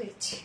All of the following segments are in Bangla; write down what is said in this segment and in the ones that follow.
হয়েছে।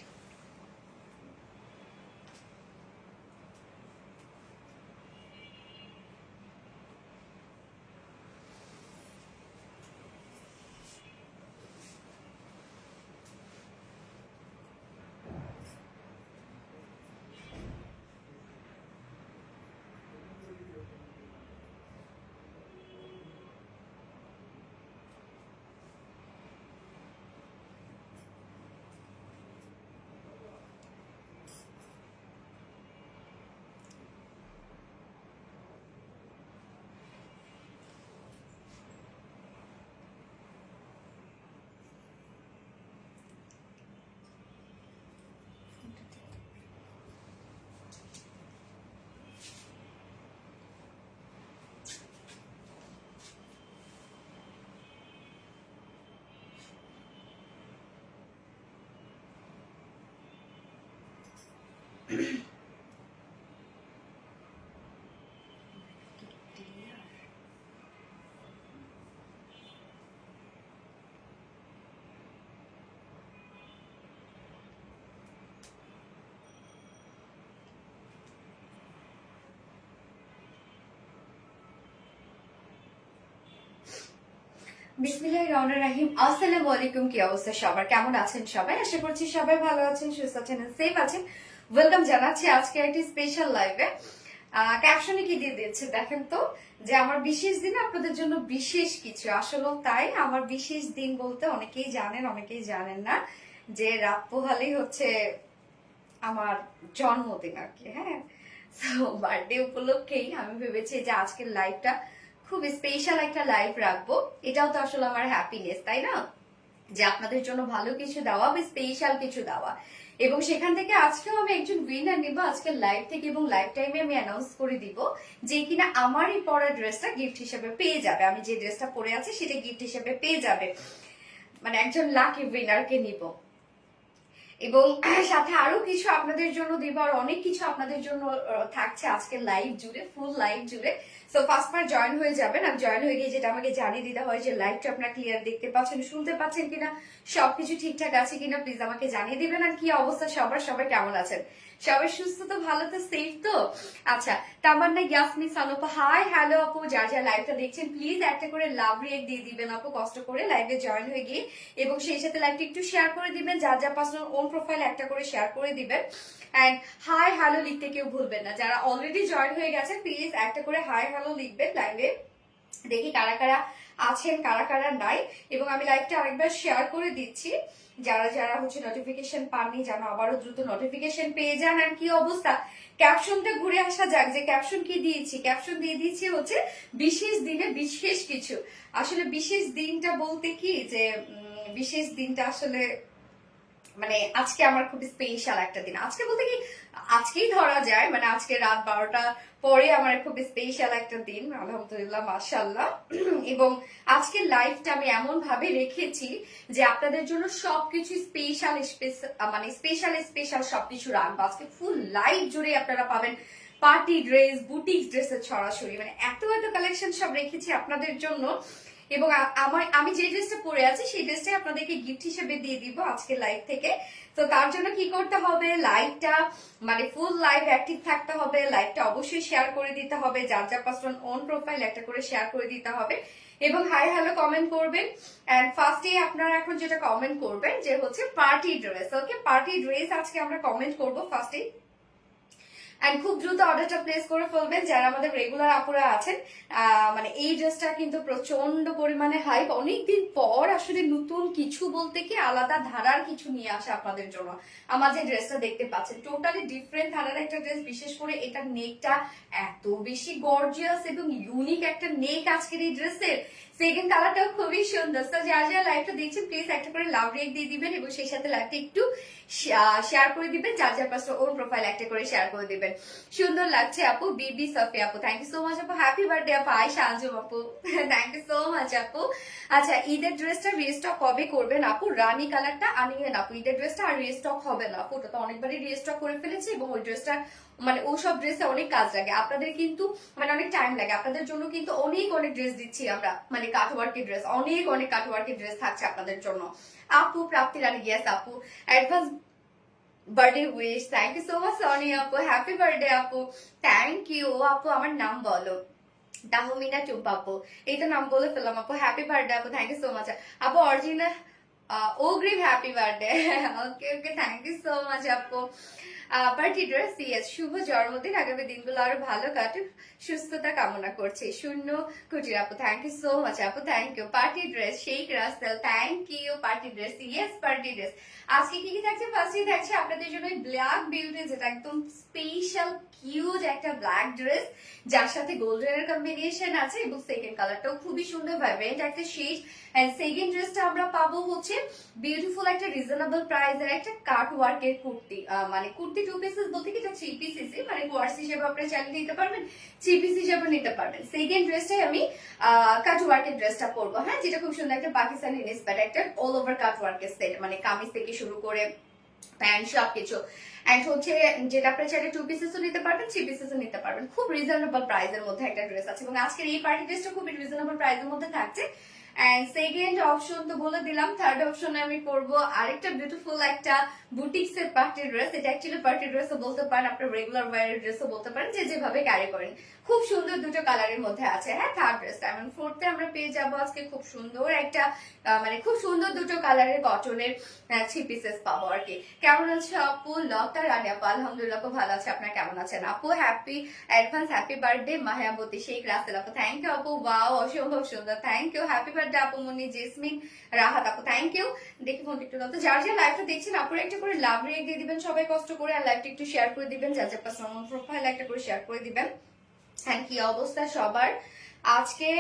বিসমিল্লাহির রহমানির রহিম। আসসালামু আলাইকুম। কি অবস্থা সবার, কেমন আছেন সবাই? আশা করছি সবাই ভালো আছেন, সুস্থ আছেন, সেফ আছেন। ওয়েলকাম জানাচ্ছি আজকে একটি স্পেশাল লাইভে। ক্যাপশনে কি দিয়ে দিয়েছে দেখেন তো, যে আমার বিশেষ দিন আপনাদের জন্য বিশেষ কিছু। আসলে তাই, আমার বিশেষ দিন বলতে অনেকেই জানেন অনেকেই জানেন না, যে রাত পোহালেই হচ্ছে আমার জন্মদিন আর কি। হ্যাঁ, বার্থডে উপলক্ষেই আমি ভেবেছি যে আজকের লাইভটা খুব স্পেশাল একটা লাইভ রাখবো। এটাও তো আসলে আমার হ্যাপিনেস, তাই না? যে আপনাদের জন্য ভালো কিছু দেওয়া বা স্পেশাল কিছু দেওয়া। এবং সেখান থেকে আজকেও আমি একজন উইনার নিব আজকের লাইভ থেকে, এবং লাইভ টাইমে আমি অ্যানাউন্স করে দিব যে কিনা আমার এই পরা ড্রেসটা গিফট হিসেবে পেয়ে যাবে। আমি যে ড্রেসটা পরে আছি সেটা গিফট হিসেবে পেয়ে যাবে, মানে একজন লাকি উইনারকে নিব। এবং সাথে আরো কিছু আপনাদের জন্য দিব, আর অনেক কিছু আপনাদের জন্য থাকছে আজকে লাইভ জুড়ে, ফুল লাইভ জুড়ে। সো ফার্স্ট পার্ট জয়েন হয়ে যাবেন। আর জয়েন হয়ে গিয়ে যেটা আমাকে জানিয়ে দিতে হয় যে লাইভটা আপনারা ক্লিয়ার দেখতে পাচ্ছেন, শুনতে পাচ্ছেন কিনা, সবকিছু ঠিকঠাক আছে কিনা প্লিজ আমাকে জানিয়ে দিবেন। আর কি অবস্থা সবার, সবাই কেমন আছেন? সবাই সুস্থ তো, ভালো তো, সেফ তো? আচ্ছা, তামান্না ইয়াসমিন সানোপা, হাই হ্যালো আপু, যার যা লাইভটা দেখছেন প্লিজ একটা করে লাভ রিয়েক্ট দিয়ে দিবেন আপু, কষ্ট করে লাইভে জয়েন হয়ে গিয়ে। এবং সেই সাথে লাইভটা একটু শেয়ার করে দিবেন, যার যা পার্সোনাল ওন প্রোফাইল একটা করে শেয়ার করে দিবেন। এন্ড হাই হ্যালো লিখতে কেউ ভুলবেন না। যারা অলরেডি জয়েন হয়ে গেছে প্লিজ একটা করে হাই হ্যালো লিখবেন লাইভে। দেখি কারা কারা আছেন, কারা কারা নাই। এবং আমি লাইভটা আরেকবার শেয়ার করে দিচ্ছি, যারা যারা হচ্ছে নোটিফিকেশন পাননি যেন আবারও দ্রুত নোটিফিকেশন পেয়ে যান। আর কি অবস্থা, ক্যাপশনটা ঘুরে আসা যাক, যে ক্যাপশন কি দিয়েছি। ক্যাপশন দিয়ে দিয়েছি হচ্ছে বিশেষ দিনে বিশেষ কিছু। আসলে বিশেষ দিনটা বলতে কি, যে বিশেষ দিনটা আসলে মানে আজকে আমার খুব স্পেশাল একটা দিন। আজকে বলতে কি আজকেই ধরা যায়, মানে আজকে রাত 12টা পরে আমার খুব স্পেশাল একটা দিন, আলহামদুলিল্লাহ মাশাআল্লাহ। এবং আজকের লাইফটা আমি এমন ভাবে রেখেছি যে আপনাদের জন্য সবকিছু স্পেশাল মানে স্পেশাল স্পেশাল সবকিছু রাখবো। আজকে ফুল লাইভ জুড়ে আপনারা পাবেন পার্টি ড্রেস, বুটিক ড্রেসের ছড়াছড়ি, মানে এত এত কালেকশন সব রেখেছি আপনাদের জন্য। এবং আমি যে ড্রেসটা পরে আছি সেই ড্রেসটাই আপনাদেরকে গিফট হিসেবে দিয়ে দিব আজকে লাইভ থেকে। তো তার জন্য কি করতে হবে, লাইভটা মানে ফুল লাইভ অ্যাক্টিভ থাকতে হবে, লাইভটা অবশ্যই শেয়ার করে দিতে হবে, যার যার পার্সোনাল ওন প্রোফাইল একটা করে শেয়ার করে দিতে হবে, এবং হাই হ্যালো কমেন্ট করবেন। এন্ড ফার্স্টে আপনারা এখন যেটা কমেন্ট করবেন যে হচ্ছে পার্টি ড্রেস। ওকে, পার্টি ড্রেস আজকে আমরা কমেন্ট করবো ফার্স্টে। এন্ড খুব দ্রুত অর্ডারটা প্লেস করে ফেলবেন যারা আমাদের রেগুলার আপুরা আছেন। মানে এই ড্রেসটা কিন্তু প্রচন্ড পরিমাণে হাইপ, অনেকদিন পর আসলে নতুন কিছু বলতে কি আলাদা ধারার কিছু নিয়ে আসা আপনাদের জন্য। আমার যে ড্রেসটা দেখতে পাচ্ছেন টোটালি ডিফারেন্ট ধারার একটা ড্রেস, বিশেষ করে এটার নেকটা এত বেশি গর্জিয়াস এবং ইউনিক একটা নেক আজকের এই ড্রেসের। সেকেন্ড কালারটাও খুবই সুন্দর। তো যারা যারা লাইভটা দেখছেন প্লিজ একটা করে লাভ রেক দিয়ে দিবেন, এবং সেই সাথে লাইভটা একটু শেয়ার করে দিবেন, যার যার পাশে ওর প্রোফাইল একটা করে শেয়ার করে দিবেন। সুন্দর লাগছে আপু, বিবি সফি আপু, থ্যাংক ইউ সো মাচ আপু, হ্যাপি বার্থডে আপু। আয়শা আঞ্জুম আপু, থ্যাংক ইউ সো মাচ আপু। আচ্ছা, ঈদের ড্রেসটা রিস্টক কবে করবেন আপু? রানী কালারটা আনিয়েন আপু, ঈদের ড্রেসটা আর রিস্টক হবে না আপু, ওটা তো অনেকবারই রিস্টক করে ফেলেছে, এবং ওই ড্রেসটা মানে ওসব ড্রেসে অনেক কাজ লাগে আপনাদের, কিন্তু মানে অনেক টাইম লাগে আপনাদের জন্য, কিন্তু অনেক অনেক ড্রেস দিচ্ছি আমরা, মানে কাঠওয়ার্কের ড্রেস, অনেক অনেক কাঠওয়ার্কের ড্রেস থাকছে আপনাদের জন্য। আপু প্রাপ্তি রানী, ইয়েস আপু, advance birthday wish, thank you so much Soni আপু, হ্যাপি বার্থডে আপু, থ্যাংক ইউ আপু। আমার নাম বলো, তাহমিনা টুম্পা আপু, এই তো নাম বলে ফেললাম আপু, হ্যাপি বার্থডে আপু, থ্যাংক ইউ সো মাচ আপু। অরিজিনাল অগ্রিম happy birthday, okay okay, thank you so much আপু। পার্টি ড্রেস, ইয়েস, শুভ জন্মদিন, আগামী দিনগুলো আরো ভালো কাটুক, সুস্থতা কামনা করছি। শূন্য কুটির আপু, থ্যাংক ইউ সো মাচ আপু, thank you. Party dress, Sheikh Rasel, thank you. Party dress, yes party dress. আজকে কি কি থাকছে? ফার্স্টে থাকছে আপনাদের জন্য ব্ল্যাক বিউটি, যেটা একদম স্পেশাল কিউট একটা ব্ল্যাক ড্রেস, যার সাথে গোল্ডেনের কম্বিনেশন আছে, এবং সেকেন্ড কালারটাও খুবই সুন্দর ভাইব্রেন্ট একটা শেড। এন্ড সেকেন্ড ড্রেসটা আমরা পাবো হচ্ছে বিউটিফুল একটা রিজনেবল প্রাইসের একটা কাট ওয়ার্কের কুর্তি, মানে কুর্তি 2 পিসেস বলতে কি, এটা 3 পিসেস, মানে কোয়ার্স হিসেবে আপনারা চাইলে নিতে পারবেন, 3 পিস হিসেবে নিতে পারবেন। সেকেন্ড ড্রেসটাই আমি কাট ওয়ার্কের ড্রেসটা পরবো, হ্যাঁ, যেটা খুব সুন্দর একটা পাকিস্তানি ইন্সপায়ার্ড একটা অল ওভার কাট ওয়ার্কের সেট, মানে কামিজ থেকে শুরু করে প্যান্ট সবকিছু। এন্ড হচ্ছে যেটা আপনারা চাইলে 2 পিসেসও নিতে পারবেন, 3 পিসেসও নিতে পারবেন, খুব রিজনেবল প্রাইসের মধ্যে একটা ড্রেস আছে, এবং আজকের এই পার্টি ড্রেসটা খুব রিজনেবল প্রাইসের মধ্যে থাকছে। এন্ড সেকেন্ড অপশন তো বলে দিলাম, থার্ড অপশনে আমি করবো আরেকটা বিউটিফুল একটা বুটিক্স এর পার্টি ড্রেস। এটা অ্যাকচুয়ালি পার্টি ড্রেসও বলতে পারেন, আপনার রেগুলার ওয়্যার ড্রেসও বলতে পারেন, যে যেভাবে ক্যারি করেন। খুব সুন্দর দুটো কালারের মধ্যে আছে, হ্যাঁ, থার্ড ড্রেসটা। এবং ফোর্থে আমরা পেয়ে যাবো আজকে খুব সুন্দর একটা মানে খুব সুন্দর দুটো কালারের কটনের 3 পিসেস পাবো আর কি। কেমন আছে আপু? লতা রানী আপু, আলহামদুলিল্লাহ খুব ভালো আছে, আপনার কেমন আছেন আপু? Happy advance happy birthday Mayabati Sheikh Rasel আপু, থ্যাংক ইউ আপু, ওয়াও অসম্ভব সুন্দর, থ্যাংক ইউ। হ্যাপি বার্থডে আপু মনি জেসমিন রাহাত আপু, থ্যাংক ইউ। দেখি ফোন একটু দাও তো। যার যার লাইভটা দেখছেন আপুরা একটা করে লাভ রেক দিয়ে দিবেন সবাই কষ্ট করে, আর লাইভটা একটু শেয়ার করে দিবেন, যার যার পার্সোনাল প্রোফাইল একটা করে শেয়ার করে দিবেন। হ্যাঁ, কি অবস্থা সবার? আজকে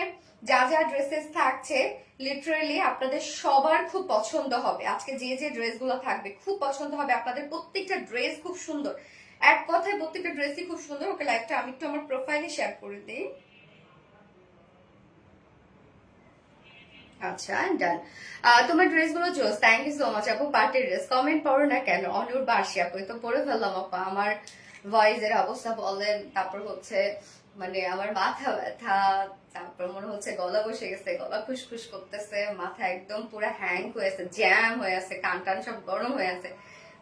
যা যা ড্রেসেস থাকছে লিটারালি আপনাদের সবার খুব পছন্দ হবে। আজকে যে যে ড্রেসগুলো থাকবে খুব পছন্দ হবে আপনাদের, প্রত্যেকটা ড্রেস খুব সুন্দর, এক কথায় প্রত্যেকটা ড্রেসই খুব সুন্দর। ওকে, লাইভটা আমি একটু আমার প্রোফাইলে শেয়ার করে দিই। আচ্ছা, ডান। তোমার ড্রেসগুলো জোস, থ্যাংক ইউ সো মাচ আপু। পার্টি ড্রেস কমেন্ট পড়ো না কেন? অনুর বার্ষি আপু, তো পড়ে ফেললাম আপা। আমার ভয়েসের অবস্থা বলেন, তারপর হচ্ছে মানে আমার মাথা ব্যথা, তারপর মনে হচ্ছে গলা বসে গেছে, গলা খুশখুশ করতেছে, মাথা একদম পুরো হ্যাং হয়ে আছে, জ্যাম হয়ে আছে, কান টান সব গরম হয়ে আছে।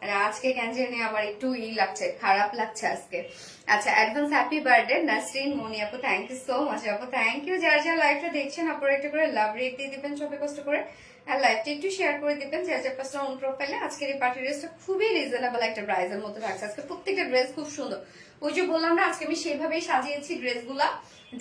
মানে আজকে কেন জানি আমার একটু লাগছে, খারাপ লাগছে আজকে। আচ্ছা, অ্যাডভান্স হ্যাপি বার্থডে নাসরিন মনি আপু, থ্যাংক ইউ সো মাচ আপু, থ্যাংক ইউ। যারা যারা লাইভটা দেখছেন আপনারা একটু করে লাভ রেট দিয়ে দিবেন সবাই কষ্ট করে, আর লাইভটা একটু শেয়ার করে দিবেন যার যার পার্সোনাল অন প্রোফাইলে। আজকের এই পার্টি ড্রেসটা খুবই রিজনেবল একটা প্রাইসের মধ্যে থাকছে। আজকে প্রত্যেকটা ড্রেস খুব সুন্দর, ওই যে বললাম না, আজকে আমি সেভাবেই সাজিয়েছি ড্রেসগুলা,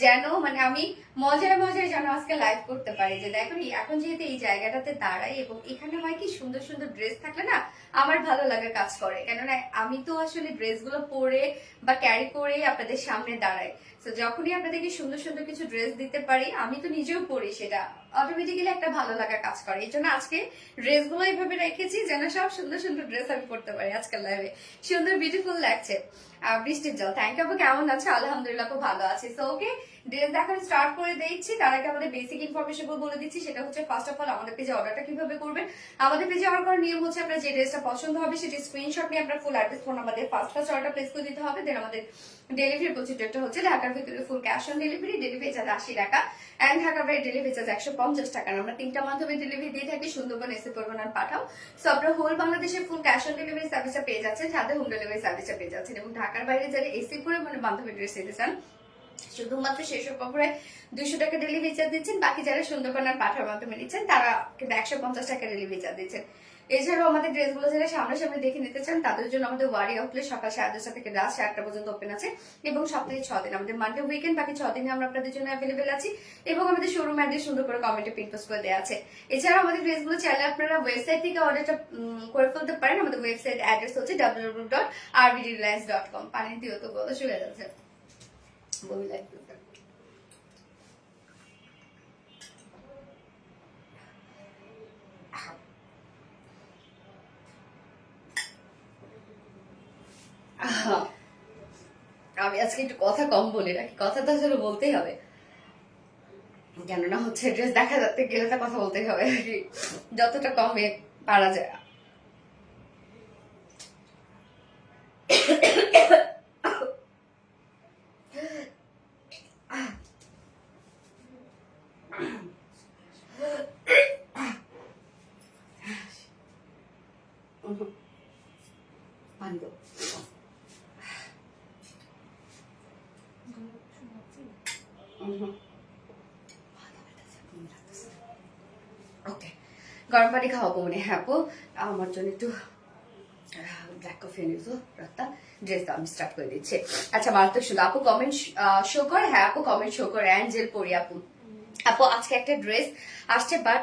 যেন মানে আমি মজায় মজায় যেন আজকে লাইভ করতে পারি। যে দেখুন এখন যেহেতু এই জায়গাটাতে দাঁড়াই, এবং এখানে হয় কি সুন্দর সুন্দর ড্রেস থাকলে না আমার ভালো লাগে কাজ করে, কেননা আমি তো আসলে ড্রেসগুলো পরে বা ক্যারি করে আপনাদের সামনে দাঁড়াই। তো যখনই আপনাদেরকে সুন্দর সুন্দর কিছু ড্রেস দিতে পারি, আমি তো নিজেও পরি, সেটা অটোমেটিক্যালি একটা ভালো লাগা কাজ করে। এই জন্য আজকে ড্রেসগুলো এইভাবে রেখেছি যেন সব সুন্দর সুন্দর ড্রেস আমি পড়তে পারি আজকাল লাইভে। সুন্দর বিউটিফুল লাগছে। বৃষ্টির জল, থ্যাংক ইউ আপু, কেমন আছে? আলহামদুলিল্লাহ খুব ভালো আছি। সো ওকে, ড্রেস দেখানো স্টার্ট করে দিচ্ছি। তার আগে আমাদের বেসিক ইনফরমেশন বলে দিচ্ছি, সেটা হচ্ছে ফার্স্ট অফ অল আমাদের পেজে অর্ডারটা কিভাবে করবেন। আমাদের পেজে অর্ডার করার নিয়ম হচ্ছে আপনার যে ড্রেসটা পছন্দ হবে সেটি স্ক্রিনশট নিয়ে আপনার ফুল অ্যাড্রেস ফোন আমাদের ফার্স্ট অর্ডার প্লেস করে দিতে হবে। দেন আমাদের ডেলিভারি প্রসিডিউরটা হচ্ছে ঢাকার ভিতরে full cash on delivery, delivery charge 80 টাকা, এন্ড ঢাকার বাইরে ডেলিভারি চার্জ 150 টাকা। আমরা 3টা মাধ্যমে ডেলিভারি দিয়ে থাকি, সুন্দরবন, এসে পরিবহন আর পাঠাও। সো আপনারা হোল বাংলাদেশে ফুল ক্যাশ অন ডেলিভারি সার্ভিসটা পেয়ে যাচ্ছেন, সাথে হোম ডেলিভারি সার্ভিসটা পেয়ে যাচ্ছেন। এবং ঢাকার বাইরে যারা এসি পরিবহনের মাধ্যমে ড্রেস নিতে চান, শুধুমাত্র সেসব কাপড়ে 200 টাকা ডেলিভারি চার্জ দিচ্ছেন। বাকি যারা সুন্দরবন আর পাঠার মাধ্যমে নিচ্ছেন তারা কিন্তু 150 টাকা ডেলিভারি চার্জ দিচ্ছেন। এছাড়াও আমাদের ড্রেসগুলো যারা সামনাসামনি দেখে নিতে চান তাদের জন্য আমাদের ওয়ারি আউটলেট সকাল 10:30 থেকে রাত 8টা পর্যন্ত ওপেন আছে, এবং সপ্তাহে 6 দিন, আমাদের মানডে উইকেন্ড, বাকি 6 দিনে আমরা আপনাদের জন্য অ্যাভেলেবেল আছি। এবং আমাদের শোরুম অ্যাড্রেস সুন্দর করে কমেন্টে পিন পোস্ট করে দেওয়া আছে। এছাড়াও আমাদের ড্রেসগুলো চাইলে আপনারা ওয়েবসাইট থেকে অর্ডারটা করে ফেলতে পারেন। আমাদের ওয়েবসাইট অ্যাড্রেস হচ্ছে www.rbdreliance.com। পানি দিও তো গলা শুয়ে যাচ্ছে, বমি লাগবে। আমি আজকে একটু কথা কম বলি নাকি, কথা তো আসলে বলতেই হবে, কেননা হচ্ছে ড্রেস দেখা যাতে গেলে তো কথা বলতেই হবে আর কি, যতটা কমে পারা যায়। ওকে, গরম পানি খাওয়াবো মনে। হ্যাঁ আপু, আমার জন্য একটু ব্ল্যাক কফি এনে দিত রাতটা। ড্রেসটা আমি স্টার্ট করে দিচ্ছি। আচ্ছা মারাত্মক শুধু আপু কমেন্ট শো করে। হ্যাঁ আপু কমেন্ট শো করে। অ্যাঞ্জেল পরি আপু, আপু আজকে একটা ড্রেস আসছে, বাট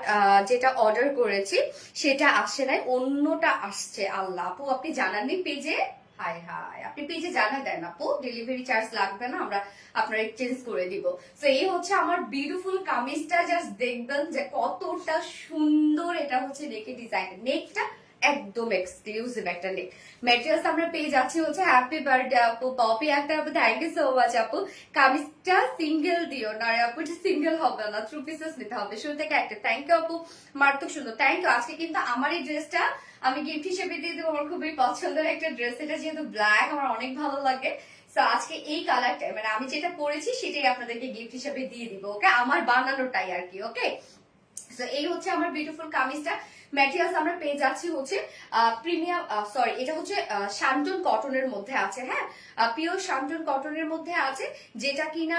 যেটা অর্ডার করেছি সেটা আসছে নাই, অন্যটা আসছে। আল্লাহ আপু, আপনি জানাননি পেজে? হাই হাই, আপনি পেজে জানা দেন আপু, ডেলিভারি চার্জ লাগবে না, আমরা আপনার এক্সচেঞ্জ করে দিব। তো এই হচ্ছে আমার বিউটিফুল কামিজটা, জাস্ট দেখবেন যে কতটা সুন্দর। এটা হচ্ছে নেকের ডিজাইন, নেকটা একদম এক্সক্লুসিভ একটা নেক। ম্যাটেরিয়ালস আমরা পেয়ে যাচ্ছি হচ্ছে হ্যাপি বার্থডে আপু, পপি একটা আপু, থ্যাংক ইউ সো মাচ আপু। কামিজটা সিঙ্গেল দিও না আপু, এটা সিঙ্গেল হবে না, 3 পিসেস নিতে হবে শুরু থেকে একটা। থ্যাংক ইউ আপু, মারাত্মক সুন্দর, থ্যাংক ইউ। আজকে কিন্তু আমার এই ড্রেসটা আমি গিফট হিসেবে দিয়ে দেবো, আমার খুবই পছন্দের একটা ড্রেস। এটা যেহেতু ব্ল্যাক আমার অনেক ভালো লাগে, তো আজকে এই কালারটা মানে আমি যেটা পরেছি সেটাই আপনাদেরকে গিফট হিসেবে দিয়ে দিব। ওকে, আমার বানানোটাই আর কি। ওকে, তো এই হচ্ছে আমার বিউটিফুল কামিজটা। ম্যাটেরিয়ালস আমরা পেয়ে যাচ্ছি হচ্ছে প্রিমিয়াম, সরি এটা হচ্ছে শান্তন কটনের মধ্যে আছে। হ্যাঁ, পিওর শান্তন কটনের মধ্যে আছে, যেটা কিনা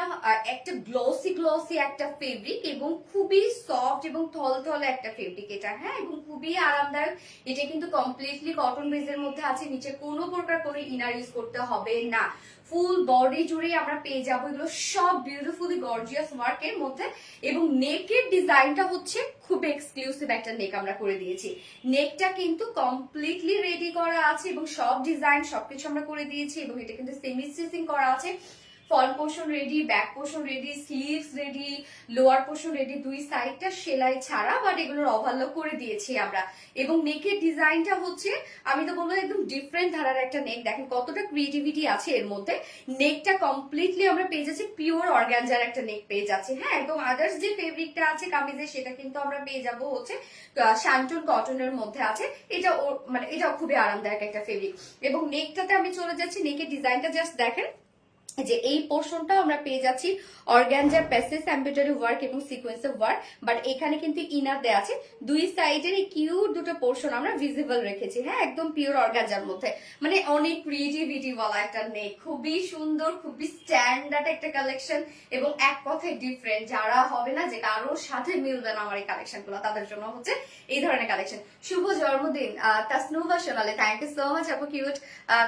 একটা গ্লসি গ্লসি একটা ফেব্রিক এবং খুবই সফট এবং থলথলে একটা ফেব্রিক এটা। হ্যাঁ, এবং খুবই আরামদায়ক। এটা কিন্তু কমপ্লিটলি কটন বেজের মধ্যে আছে, নিচে কোনো প্রকার কোনো ইনার ইউজ করতে হবে না। ফুল বডি জুড়ে আমরা পেয়ে যাবো এগুলো সব বিউটিফুলি গর্জিয়াস ওয়ার্কের মধ্যে। এবং নেকের ডিজাইনটা হচ্ছে খুব এক্সক্লুসিভ একটা নেক আমরা করে দিয়েছি। নেকটা কিন্তু কমপ্লিটলি রেডি করা আছে এবং সব ডিজাইন সবকিছু আমরা করে দিয়েছি। এবং এটা কিন্তু সেমি স্টিচিং করা আছে। Front portion ready, back portion ready, sleeves ready, lower portion ready, দুই সাইডটা সেলাই ছাড়া, বাট এগুলোর ওভারলক করে দিয়েছি আমরা। এবং নেকের ডিজাইনটা হচ্ছে আমি তো বলবো একদম ডিফারেন্ট ধারার একটা নেক। দেখেন কতটা ক্রিয়েটিভিটি আছে এর মধ্যে। নেকটা কমপ্লিটলি আমরা পেয়ে যাচ্ছি পিওর অর্গানজার একটা নেক পেয়ে যাচ্ছি। হ্যাঁ, এবং আদার্স যে ফেব্রিকটা আছে কামিজে সেটা কিন্তু আমরা পেয়ে যাব হচ্ছে শান্তন কটনের মধ্যে আছে। এটা মানে এটাও খুবই আরামদায়ক একটা ফেব্রিক। এবং নেকটাতে আমি চলে যাচ্ছি, নেকের ডিজাইনটা জাস্ট দেখেন যে এই পোর্শনটা আমরা পেয়ে যাচ্ছি অর্গানজার প্যাসেজ এমব্রয়ডারি ওয়ার্ক এবং সিকোয়েন্সের ওয়ার্ক, বাট এখানে কিন্তু ইনার দেয়া আছে। দুই সাইডের এই কিউট দুটো পোর্শন আমরা ভিজিবল রেখেছি। হ্যাঁ, একদম পিওর অর্গানজার মধ্যে, মানে অনেক ক্রিয়েটিভিটি বলা একটা নেক। খুবই সুন্দর, খুবই স্ট্যান্ডার্ড একটা কালেকশন এবং এক কথায় ডিফারেন্ট। যারা হবে না যে কারোর সাথে মিলবে না আমার এই কালেকশন গুলো, তাদের জন্য হচ্ছে এই ধরনের কালেকশন। শুভ জন্মদিন Tasnuva Sonale, thank you so much আপু, কিউট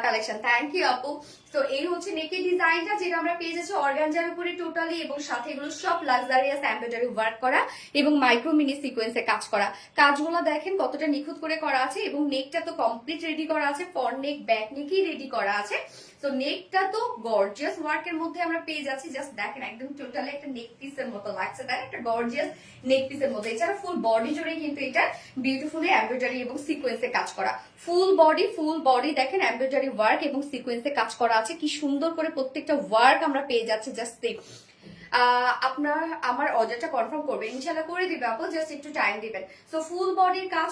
কালেকশন, থ্যাংক ইউ আপু। তো এই হচ্ছে নেকের ডিজাইনটা, যেটা আমরা পেয়ে যাচ্ছি অর্গানজার উপরে টোটালি, এবং সাথে এগুলো সব লাক্সারিয়াস এমব্রয়ডারি ওয়ার্ক করা এবং মাইক্রো মিনি সিকোয়েন্সে কাজ করা। কাজগুলো দেখেন কতটা নিখুঁত করে করা আছে। এবং নেকটা তো কমপ্লিট রেডি করা আছে, ফ্রন্ট নেক ব্যাক নেকই রেডি করা আছে। তো নেকটা তো গর্জিয়াস ওয়ার্কের মধ্যে আমরা পেয়ে যাচ্ছি। জাস্ট দেখেন একদম টোটালি একটা নেক পিসের মতো লাগছে, তাই একটা গর্জিয়াস নেক পিসের মধ্যে। এছাড়া ফুল বডি জুড়ে কিন্তু এটা বিউটিফুলি এমব্রয়ডারি এবং সিকোয়েন্সে কাজ করা। ফুল বডি দেখেন এমব্রয়ডারি ওয়ার্ক এবং সিকোয়েন্সে কাজ করা আছে। কি সুন্দর করে প্রত্যেকটা ওয়ার্ক আমরা পেয়ে যাচ্ছি। জাস্ট আপনার আমার অর্ডারটা কনফার্ম করবে, ইনশাল্লাহ করে দিবে আপু, জাস্ট একটু টাইম দিবেন। সো ফুল বডির কাজ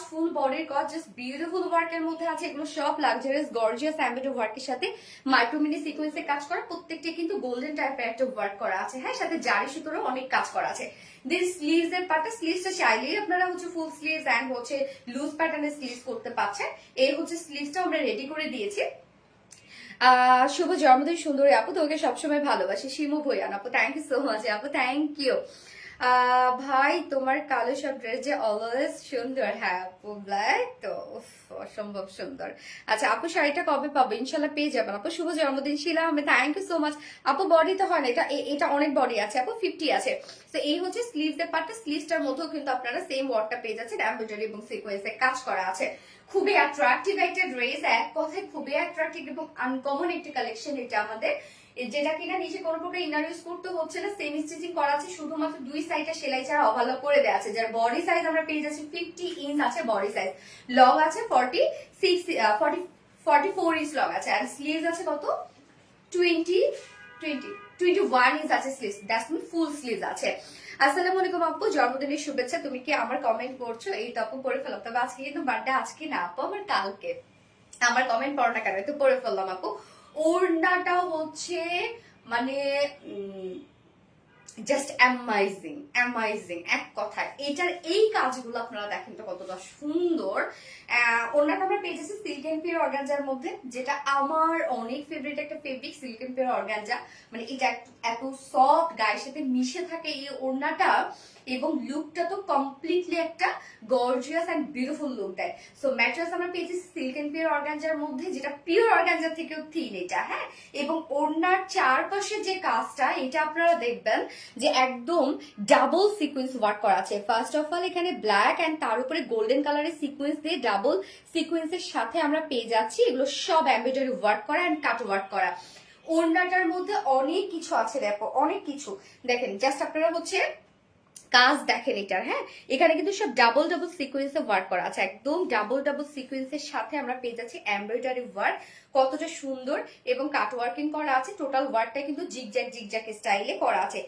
জাস্ট বিউটিফুল ওয়ার্কের মধ্যে আছে। এগুলো সব লাক্সারিয়াস গর্জিয়াস এমব্রয়ডারি ওয়ার্কের সাথে মাইক্রোমিনি সিকোয়েন্সে কাজ করা। প্রত্যেকটা কিন্তু গোল্ডেন টাইপের একটা ওয়ার্ক করা আছে। হ্যাঁ, সাথে জারি সুতোরও অনেক কাজ করা আছে। দিস স্লিভস এর পার্টটা, স্লিভসটা চাইলেই আপনারা হচ্ছে ফুল স্লিভস এন্ড হচ্ছে লুজ প্যাটার্নের স্লিভস করতে পারছেন। এই হচ্ছে স্লিভসটা আমরা রেডি করে দিয়েছি। শুভ জন্মদিন সুন্দরী আপু, তোকে সবসময় ভালোবাসি। শিমু ভৈয়ান আপু, থ্যাংক ইউ সো মাচ আপু, থ্যাংক ইউ। ভাই তোমার কালো সব ড্রেস যে অলওয়েজ সুন্দর। হ্যাঁ আপু, ব্ল্যাক তো অসম্ভব সুন্দর। আচ্ছা আপু, শাড়িটা কবে পাবো? ইনশাল্লাহ পেয়ে যাবেন আপু। শুভ জন্মদিন Shila Ahmed, thank you so much আপু। বডি তো হয় না, এটা অনেক বডি আছে আপু, 50 আছে। তো এই হচ্ছে স্লিভস এর পার্টটা। স্লিভসটার মধ্যেও কিন্তু আপনারা সেম ওয়ার্কটা পেয়ে যাচ্ছেন, এমব্রয়ডারি এবং সিকোয়েন্সে কাজ করা আছে। খুবই অ্যাট্রাকটিভ একটা ড্রেস, এক কথায় খুবই অ্যাট্রাকটিভ এবং আনকমন একটা কালেকশন এটা আমাদের, যেটা কিনা নিচে কোনো প্রকার ইনার ইউজ করতে হচ্ছে না, সেমি স্টিচিং করা আছে, শুধুমাত্র দুই সাইডে সেলাই ছাড়া ওভারলক করে দেওয়া আছে। যার বডি সাইজ আমরা পেয়ে যাচ্ছি 50 ইঞ্চ আছে বডি সাইজ, লং আছে 44 ইঞ্চ লং আছে, আর স্লিভস আছে কত 21 ইঞ্চ আছে sleeves, that's mean full sleeves আছে। আসসালামু আলাইকুম আপু, জন্মদিনের শুভেচ্ছা। তুমি কি আমার কমেন্ট করছো? এই তো আপু পড়ে ফেলাম, তবে আজকে কিন্তু বার্থডে আজকে না আপু, আমার কালকে। আমার কমেন্ট পড়ো না কেন, তো পড়ে ফেললাম আপু। ওড়নাটা হচ্ছে মানে জাস্ট অ্যামাইজিং অ্যামাইজিং এক কথায় এটার এই কাজগুলো আপনারা দেখেন তো কতটা সুন্দর। ওনাটা আমরা পেয়ে যাচ্ছি সিল্ক এন্ড পিওর অর্গানজার মধ্যে, যেটা আমার অনেক ফেভারিট একটা fabric silk and pure organza. মানে এটা এত সফট, গায়ের সাথে মিশে থাকে এই ওড়নাটা, এবং লুকটা তো কমপ্লিটলি একটা গর্জিয়াস এন্ড বিউটিফুল লুক দেয়। সো ম্যাট্রেস আমরা পেয়েছি সিল্ক এন্ড পিওর অর্গানজার মধ্যে, যেটা পিওর অর্গানজা থেকেও থিন এটা, হ্যাঁ। এবং ওড়নার চারপাশে যে কাজটা, এটা আপনারা দেখবেন যে একদম ডাবল সিকোয়েন্স ওয়ার্ক করা আছে। ফার্স্ট অফ অল এখানে ব্ল্যাক এন্ড তার উপরে গোল্ডেন কালারের সিকোয়েন্স দিয়ে ডাবল সিকোয়েন্সের সাথে আমরা পেয়ে যাচ্ছি এগুলো সব এমব্রয়ডারি ওয়ার্ক করা এন্ড কাট ওয়ার্ক করা। ওড়নাটার মধ্যে অনেক কিছু আছে, দেখো অনেক কিছু। দেখেন জাস্ট আপনারা হচ্ছে কাজ দেখেন এটার, হ্যাঁ। এখানে কিন্তু সব ডাবল ডাবল সিকোয়েন্সে ওয়ার্ক করা আছে, একদম ডাবল ডাবল সিকোয়েন্সের সাথে আমরা পেয়ে যাচ্ছি এমব্রয়ডারি ওয়ার্ক, কতটা সুন্দর, এবং কাট ওয়ার্কিং করা আছে। টোটাল ওয়ার্কটা কিন্তু জিগজ্যাগ জিগজ্যাগ স্টাইলে করা আছে।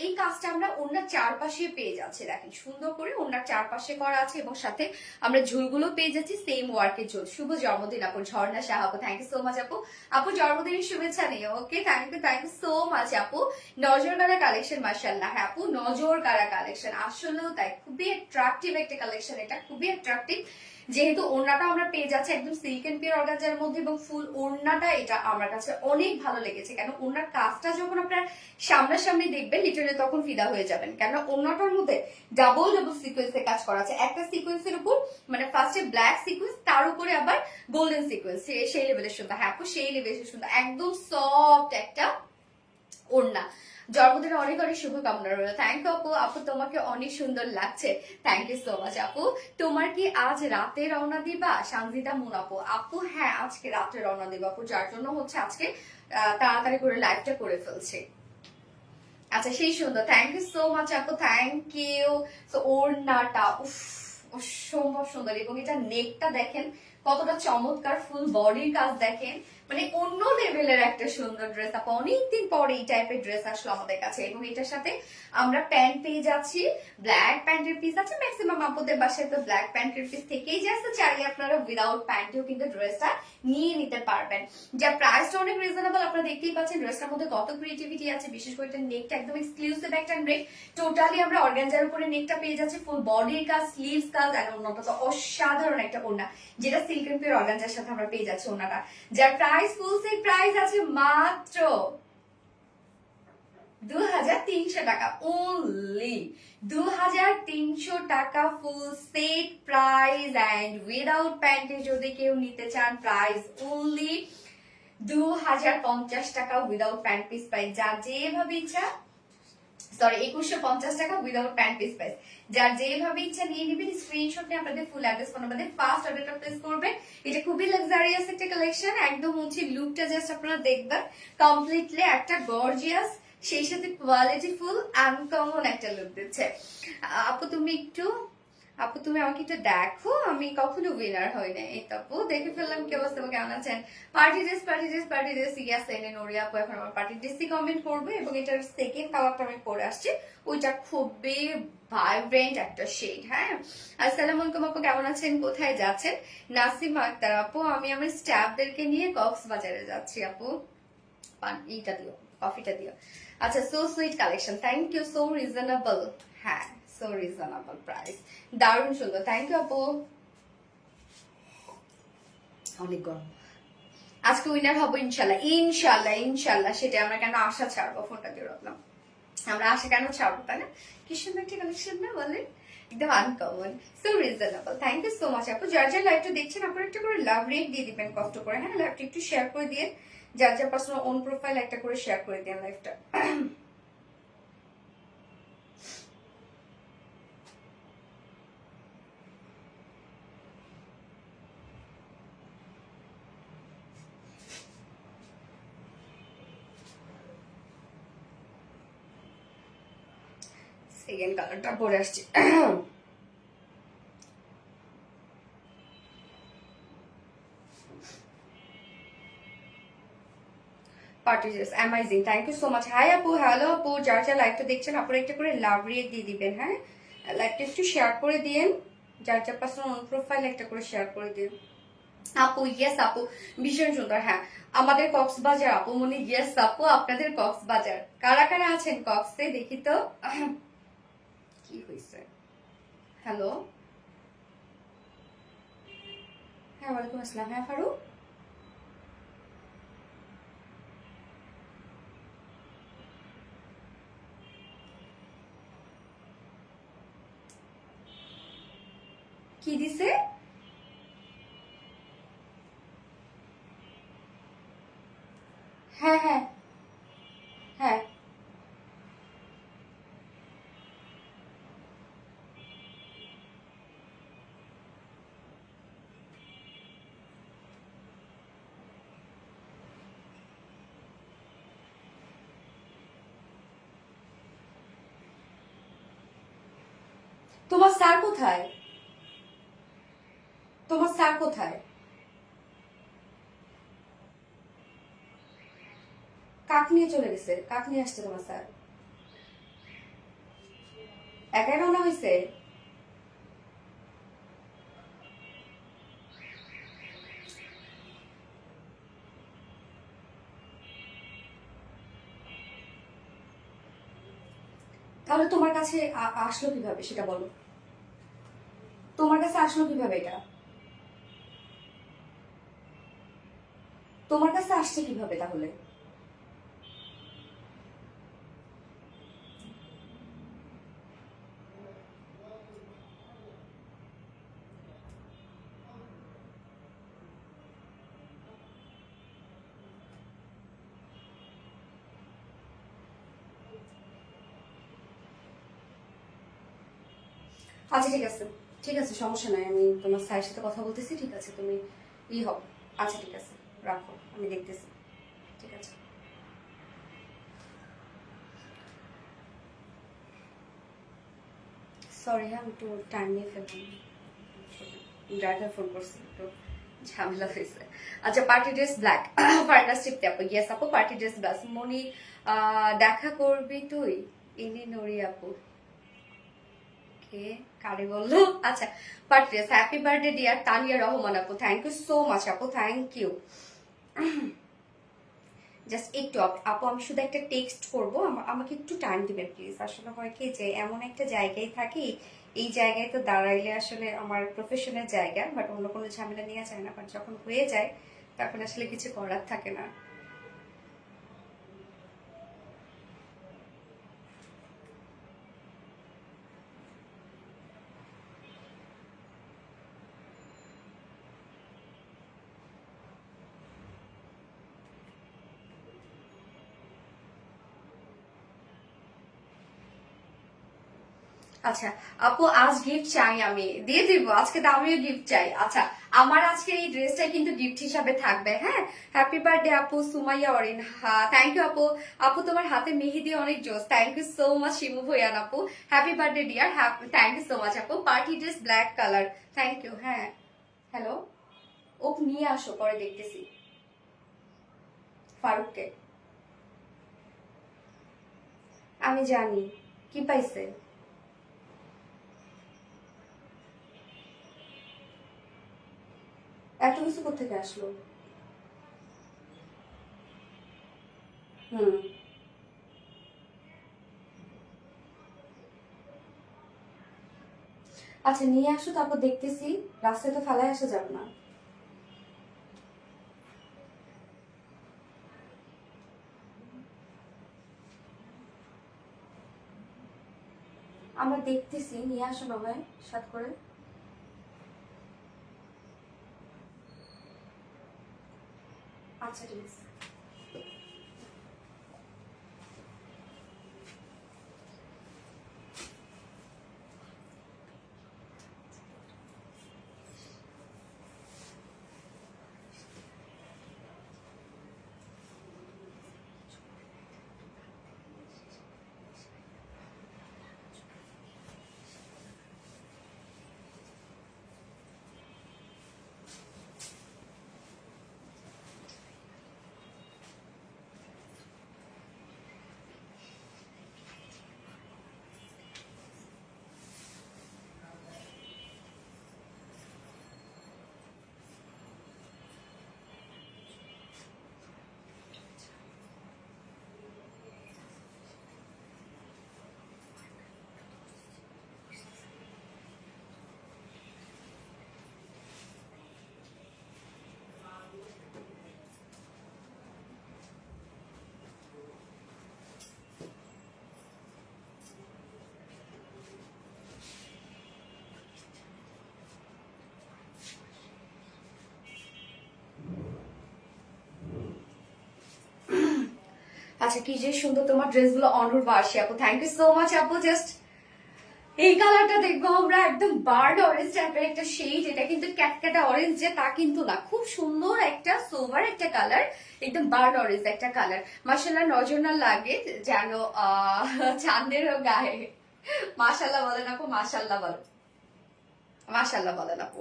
এই কাজটা আমরা ওনার চারপাশে পেয়ে যাচ্ছি, দেখেন সুন্দর করে ওনার চারপাশে করা আছে, এবং সাথে আমরা ঝুলগুলো পেয়ে যাচ্ছি সেম ওয়ার্কের ঝুল। শুভ জন্মদিন আপু ঝর্ণা শাহ আপু, থ্যাংক ইউ সো মাচ আপু। আপু জন্মদিনের শুভেচ্ছা নেই, okay thank you so much আপু। নজর কারা কালেকশন, মাশাআল্লাহ। হ্যাঁ আপু, নজর কারা কালেকশন আসলেও তাই, খুবই অ্যাট্রাকটিভ একটা কালেকশন, এটা খুবই অ্যাট্রাকটিভ। যেহেতু ওড়নাটা আমরা পেয়ে যাচ্ছি একদম সিল্ক এন্ড পিওর অর্গানজার মধ্যে, এবং ফুল ওড়নাটা এটা আমার কাছে অনেক ভালো লেগেছে। কেন ওড়নার কাজটা যখন আপনার সামনাসামনি দেখবেন লিটারে তখন ফিদা হয়ে যাবেন, কেন ওড়নাটার মধ্যে ডাবল ডাবল সিকোয়েন্সের কাজ করা আছে। একটা সিকোয়েন্সের উপর মানে ফার্স্টে ব্ল্যাক সিকোয়েন্স, তার উপরে আবার গোল্ডেন সিকোয়েন্স, সেই লেভেলের সুন্দর। হ্যাঁ আপু সেই লেভেলের সুন্দর, একদম সফট একটা ওড়না। জন্মদিনে অনেক অনেক শুভকামনা রইল। থ্যাংক ইউ আপু। আপু তোমাকে অনেক সুন্দর লাগছে, থ্যাংক ইউ সো মাচ আপু। তোমার কি আজ রাতে রওনা দিবা? সানজিদা মুন আপু, আপু হ্যাঁ আজকে রাতে রওনা দিবা আপু, যার জন্য হচ্ছে আজকে তাড়াতাড়ি করে লাইভটা করে ফেলছি। আচ্ছা সেই সুন্দর, থ্যাংক ইউ সো মাচ আপু, থ্যাংক ইউ। তো ওড়নাটা উফ অসম্ভব সুন্দর, এবং এটা নেকটা দেখেন কতটা চমৎকার, ফুল বডির কাজ দেখেন, মানে অন্য লেভেলের একটা সুন্দর ড্রেস। আপু অনেকদিন পরে এই টাইপের ড্রেস আসলো আমাদের কাছে, এবং এটার সাথে আমরা প্যান্ট পেয়ে যাচ্ছি, ব্ল্যাক প্যান্টের পিস আছে। ম্যাক্সিমাম আপুদের বাসায় তো ব্ল্যাক প্যান্টের পিস থেকেই যাচ্ছে, চাইলে আপনারা উইদাউট প্যান্টেও কিন্তু ড্রেসটা নিয়ে নিতে পারবেন। যার প্রাইসটা অনেক রিজনেবল, আপনারা দেখতেই পাচ্ছেন ড্রেসটার মধ্যে কত ক্রিয়েটিভিটি আছে, বিশেষ করে এটা নেকটা একদম এক্সক্লুসিভ একটা নেক। টোটালি আমরা অর্গানজার উপরে নেকটা পেয়ে যাচ্ছি, ফুল বডির কাজ, স্লিভস কাজ, আর ওড়নাটা তো অসাধারণ একটা ওড়না, যেটা সিল্ক এন্ড পিওর অর্গানজার সাথে আমরা পেয়ে যাচ্ছি ওড়নাটা, যার প্রাইস ফুল সেট প্রাইস আছে মাত্র 2300 টাকা অনলি, 2300 টাকা full set price. And without প্যান্টে যদি কেউ নিতে চান প্রাইস অনলি 2050 টাকা উইদাউট প্যান্ট পিস প্রাইস। যার যেভাবে ইচ্ছা, সরি 2150 টাকা উইদাউট প্যান্ট পিস প্রাইস। যার যেভাবে ইচ্ছা নিয়ে নেবেন, স্ক্রিনশট নিয়ে আপনাদের full address phone number first অর্ডারটা প্লেস করবেন। এটা খুবই লাক্সারিয়াস একটা কালেকশন, একদম হচ্ছে লুকটা জাস্ট আপনারা দেখবেন কমপ্লিটলি একটা গর্জিয়াস, সেই সাথে কোয়ালিটি ফুল আনকমন একটা লুক দিচ্ছে। আপু তুমি একটু, আপু তুমি আমাকে একটু দেখো, আমি কখনো উইনার হই না। এই তো আপু দেখে ফেললাম, কি অবস্থা, কেমন আছেন? Party dress party dress party dress ইয়াস এনে নোরিয়া আপু এখন আমার পার্টি ড্রেসই কমেন্ট করবে, এবং এটার সেকেন্ড কালারটা আমি পরে আসছি, ওইটা খুবই ভাইব্রেন্ট একটা শেড। হ্যাঁ আসসালামু আলাইকুম আপু, কেমন আছেন, কোথায় যাচ্ছেন? নাসিমা আক্তার আপু, আমি আমার স্টাফদেরকে নিয়ে কক্সবাজারে যাচ্ছি আপু, এইটা দিও, কফিটা দিও। আচ্ছা so sweet collection, thank you, so reasonable. হ্যাঁ সো রিজনেবল প্রাইস, দারুণ সুন্দর, থ্যাংক ইউ আপু। অনেক গরম, আজকে উইনার হবো ইনশাল্লাহ, ইনশাল্লাহ ইনশাল্লাহ। সেটা আমরা কেন আশা ছাড়বো, ফোনটা দিয়ে রাখলাম, আমরা আশা কেন ছাড়বো, তাই না? কি সুন্দর একটা কালেকশন না বলেন, একদম uncommon, so reasonable. Thank you so much আপু। যার যার লাইভটা দেখছেন আপনারা একটা করে লাভ রেট দিয়ে দিবেন কষ্ট করে, হ্যাঁ লাইভটা একটু শেয়ার করে দিয়ে, যার যার পার্সোনাল ওন প্রোফাইল একটা করে শেয়ার করে দেন লাইভটা। সেকেন্ড কালারটা পরে আসছি। Party dress amazing, thank you so much. Hi আপু, হ্যালো আপু, যার যার লাইভটা দেখছেন আপনারা একটা করে লাভ রেট দিয়ে দিবেন, হ্যাঁ লাইভটা একটু শেয়ার করে দিয়েন, যার যার পার্সোনাল প্রোফাইল একটা করে শেয়ার করে দিন। আপু ইয়েস আপু, ভীষণ সুন্দর। হ্যাঁ, আমাদের কক্সবাজার আপু মনে, ইয়েস আপু আপনাদের কক্সবাজার। কারা কারা আছেন কক্সে দেখি তো। কি হয়েছে? হ্যালো, হ্যাঁ ওয়ালাইকুম আসসালাম। হ্যাঁ ফারুক, কি দিছে? হ্যাঁ হ্যাঁ হ্যাঁ। তোমার স্যার কোথায়? তোমার স্যার কোথায়? কাক নিয়ে চলে গেছে? কাক নিয়ে আসছে তোমার স্যার? একাই রওনা হয়েছে? তাহলে তোমার কাছে আসলো কিভাবে সেটা বলো। তোমার কাছে আসলো কিভাবে এটা? তোমার কাছে আসছে কিভাবে তাহলে? আচ্ছা ঠিক আছে, ঠিক আছে, সমস্যা নাই, আমি তোমার স্যারের সাথে কথা বলতেছি। ঠিক আছে, তুমি হও। আচ্ছা ঠিক আছে, রাখো, আমি দেখতেছি। ঠিক আছে। সরি হ্যাঁ, আমি একটু টাইম নিয়ে ফেললাম। ড্রাইভার ফোন করছি, একটু ঝামেলা হয়েছে। আচ্ছা, পার্টি ড্রেস ব্ল্যাক, পার্টনারশিপ আপু, ইয়েস আপু পার্টি ড্রেস ব্ল্যাক। মনি দেখা করবি তুই? ইনি নরি আপু। কে, কারে বললো? আচ্ছা, party dress, happy birthday deer Tania Rahman আপু, থ্যাংক ইউ সো মাচ আপু, থ্যাংক ইউ। জাস্ট একটু আপু, আমি শুধু একটা টেক্সট করবো, আমাকে একটু টাইম দিবেন প্লিজ। আসলে হয় কি যে এমন একটা জায়গায় থাকি, এই জায়গায় তো দাঁড়াইলে আসলে আমার প্রফেশনের জায়গা, বাট অন্য কোনো ঝামেলা নিয়ে যায় না, বাট যখন হয়ে যায় তখন আসলে কিছু করার থাকে না। আচ্ছা আপু, আজ গিফট চাই, আমি দিয়ে দিব আজকে, তো আমিও গিফট চাই। আচ্ছা, আমার আজকে এই ড্রেসটা কিন্তু গিফট হিসাবে থাকবে। হ্যাঁ, হ্যাপি বার্থডে আপু সুমাইয়া অরিন। হ্যাঁ থ্যাংক ইউ আপু। আপু তোমার হাতে মেহেদি অনেক জোস, thank you so much Shimu Bhuiyan আপু। Happy birthday dear, thank you so much আপু। Party dress black colour, thank you. হ্যাঁ, হ্যালো, ওক নিয়ে আসো, পরে দেখতেছি। ফারুককে আমি জানি। কি পাইছে? এত কিছু কোথেকে আসলো? হুম, আচ্ছা নিয়ে আসো, তারপর দেখতেছি। রাস্তায় তো ফেলায় আসা যাবে না। আমরা দেখতেছি, নিয়ে আসো না হয় সাথ করে। আচ্ছা ঠিক আছে। আচ্ছা কি যে সুন্দর তোমার ড্রেসগুলো, অনুর্বাসী আপু, থ্যাংক ইউ সো মাচ আপু। জাস্ট এই কালারটা দেখবো আমরা, একদম বার্ড অরেঞ্জ টাইপের একটা শেড। এটা কিন্তু ক্যাটক্যাটা অরেঞ্জ যে তা কিন্তু না, খুব সুন্দর একটা সোভার একটা কালার, একদম বার্ড অরেঞ্জ একটা কালার। মাশাআল্লাহ নজর লাগে যেন চাঁদেরও গায়ে। মাশাআল্লাহ বলেন আপু, মাশাআল্লাহ বলেন, মাশাআল্লাহ বলেন আপু।